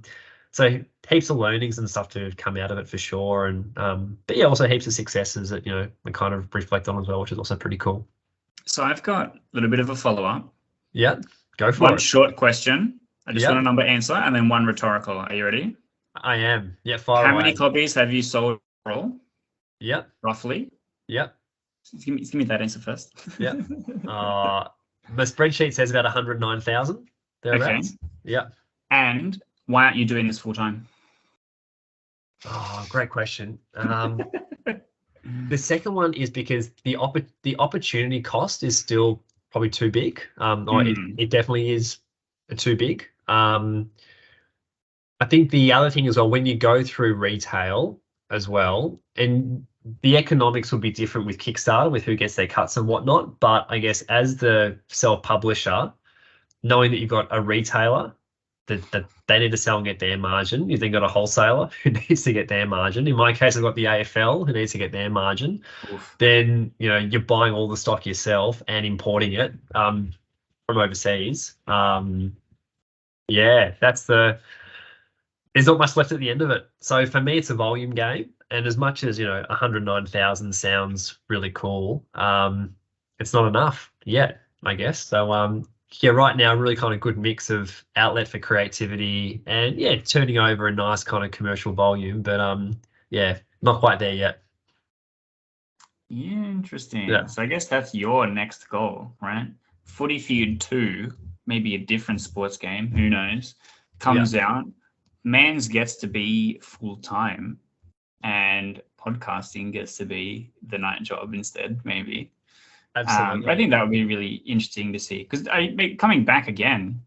so heaps of learnings and stuff to come out of it for sure. And but yeah, also heaps of successes that, you know, we kind of reflect on as well, which is also pretty cool. So I've got a little bit of a follow-up. Yeah, go for it. One short question. I just want a number answer, and then one rhetorical. Are you ready? I am. Yeah, fire How away. many copies have you sold overall? Yep. Roughly? Yep. Give me that answer first. Yep. My spreadsheet says about 109,000. Okay. Yeah. And why aren't you doing this full time? Oh, great question. The second one is because the opportunity cost is still probably too big. Or it definitely is too big. I think the other thing as well, when you go through retail as well, and the economics will be different with Kickstarter, with who gets their cuts and whatnot. But I guess as the self-publisher, knowing that you've got a retailer that they need to sell and get their margin, you've then got a wholesaler who needs to get their margin. In my case, I've got the AFL who needs to get their margin. Oof. Then, you know, you're buying all the stock yourself and importing it from overseas. Yeah, there's not much left at the end of it. So for me, it's a volume game. And as much as, you know, 109,000 sounds really cool, it's not enough yet, I guess. So, yeah, right now, really kind of good mix of outlet for creativity and, yeah, turning over a nice kind of commercial volume. But, yeah, not quite there yet. Yeah, interesting. Yeah. So I guess that's your next goal, right? Footy Feud 2, maybe a different sports game, who knows, comes out. Mans gets to be full-time and podcasting gets to be the night job instead, maybe. Absolutely. I think that would be really interesting to see, because coming back again,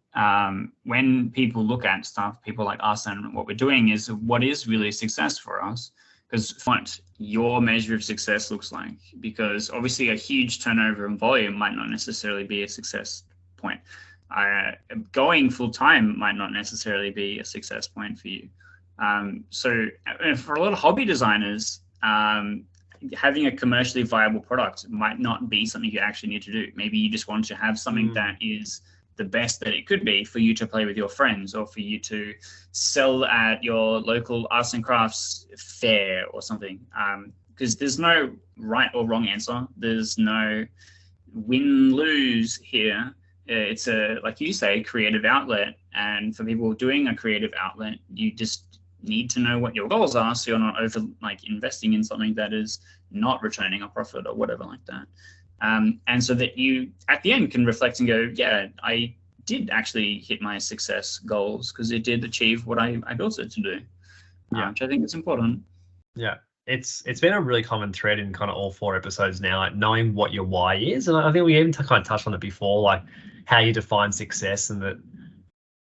when people look at stuff, people like us and what we're doing is what is really success for us, because what your measure of success looks like, because obviously a huge turnover and volume might not necessarily be a success point. Going full time might not necessarily be a success point for you. So for a lot of hobby designers, having a commercially viable product might not be something you actually need to do. Maybe you just want to have something that is the best that it could be for you to play with your friends, or for you to sell at your local arts and crafts fair or something. Because there's no right or wrong answer. There's no win-lose here. It's a, like you say, creative outlet. And for people doing a creative outlet, you just need to know what your goals are, so you're not over investing in something that is not returning a profit or whatever like that. And so that you at the end can reflect and go, yeah, I did actually hit my success goals because it did achieve what I built it to do. Which I think is important. Yeah. It's been a really common thread in kind of all 4 episodes now, like knowing what your why is. And I think we even kind of touched on it before, like how you define success, and that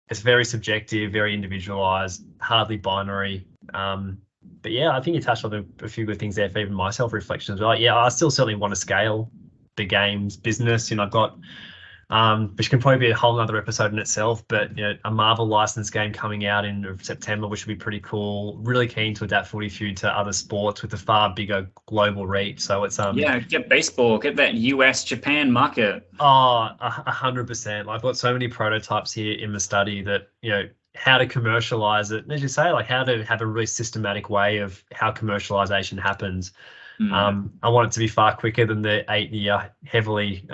it's very subjective, very individualized, hardly binary. But yeah, I think you touched on a few good things there for even my self-reflection as well. Yeah, I still certainly want to scale the games business. I've got, which can probably be a whole other episode in itself, but a Marvel licensed game coming out in September, which would be pretty cool. Really keen to adapt Footy Feud to other sports with a far bigger global reach. So it's get baseball, get that US Japan market. 100%. I've got so many prototypes here in the study that how to commercialize it, and as you say, like how to have a really systematic way of how commercialization happens. I want it to be far quicker than the 8-year heavily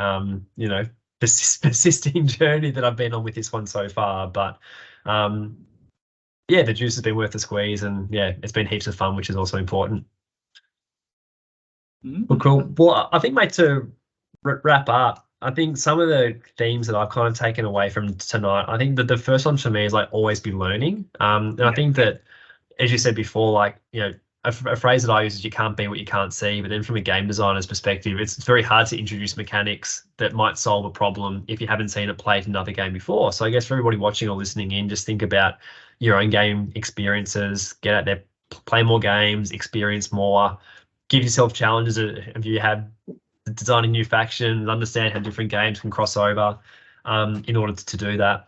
persisting journey that I've been on with this one so far. But the juice has been worth the squeeze, and it's been heaps of fun, which is also important. Well, cool. Well, I think, mate, to wrap up, I think some of the themes that I've kind of taken away from tonight, I think that the first one for me is like always be learning. And I think that, as you said before, like, a phrase that I use is you can't be what you can't see. But then from a game designer's perspective, it's very hard to introduce mechanics that might solve a problem if you haven't seen it played in another game before. So I guess for everybody watching or listening in, just think about your own game experiences, get out there, play more games, experience more, give yourself challenges if you have designing new factions, understand how different games can cross over in order to do that.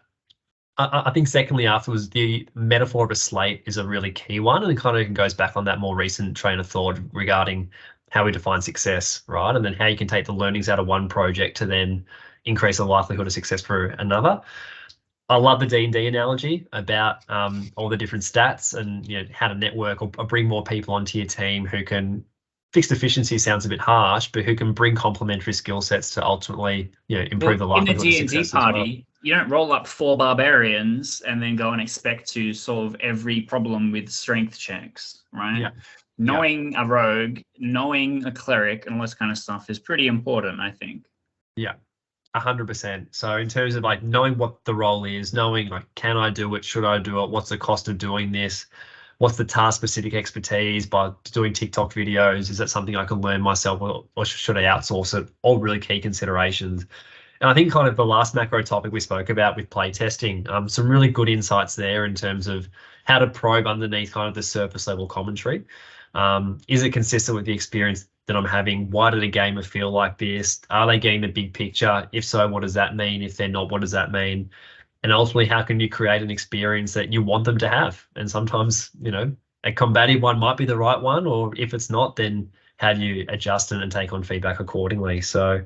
I think secondly, afterwards, the metaphor of a slate is a really key one, and it kind of goes back on that more recent train of thought regarding how we define success, right? And then how you can take the learnings out of one project to then increase the likelihood of success for another. I love the D&D analogy about all the different stats and how to network or bring more people onto your team who can. Fixed efficiency sounds a bit harsh, but who can bring complementary skill sets to ultimately, improve the likelihood of success. In the D&D party, you don't roll up 4 barbarians and then go and expect to solve every problem with strength checks, right? Yeah. Knowing a rogue, knowing a cleric, and all this kind of stuff is pretty important, I think. Yeah, 100%. So in terms of like knowing what the role is, knowing like, can I do it? Should I do it? What's the cost of doing this? What's the task-specific expertise by doing TikTok videos? Is that something I can learn myself, or should I outsource it? All really key considerations. And I think kind of the last macro topic we spoke about with playtesting, some really good insights there in terms of how to probe underneath kind of the surface level commentary. Is it consistent with the experience that I'm having? Why did a gamer feel like this? Are they getting the big picture? If so, what does that mean? If they're not, what does that mean? And ultimately, how can you create an experience that you want them to have? And sometimes, a combative one might be the right one, or if it's not, then how do you adjust and take on feedback accordingly? So,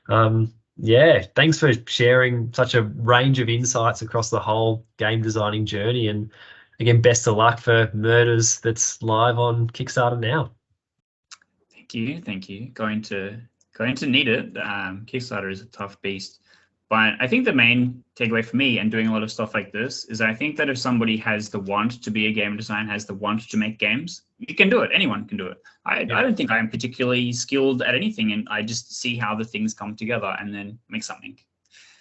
thanks for sharing such a range of insights across the whole game designing journey. And again, best of luck for Murders that's live on Kickstarter now. Thank you. Going to need it. Kickstarter is a tough beast. But I think the main takeaway for me and doing a lot of stuff like this is I think that if somebody has the want to be a game designer, has the want to make games, you can do it. Anyone can do it. I don't think I'm particularly skilled at anything, and I just see how the things come together and then make something.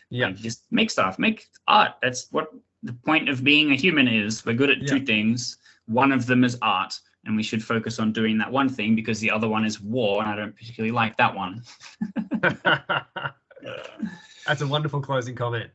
Yeah. Just make stuff, make art. That's what the point of being a human is. We're good at 2 things. One of them is art, and we should focus on doing that one thing because the other one is war, and I don't particularly like that one. That's a wonderful closing comment.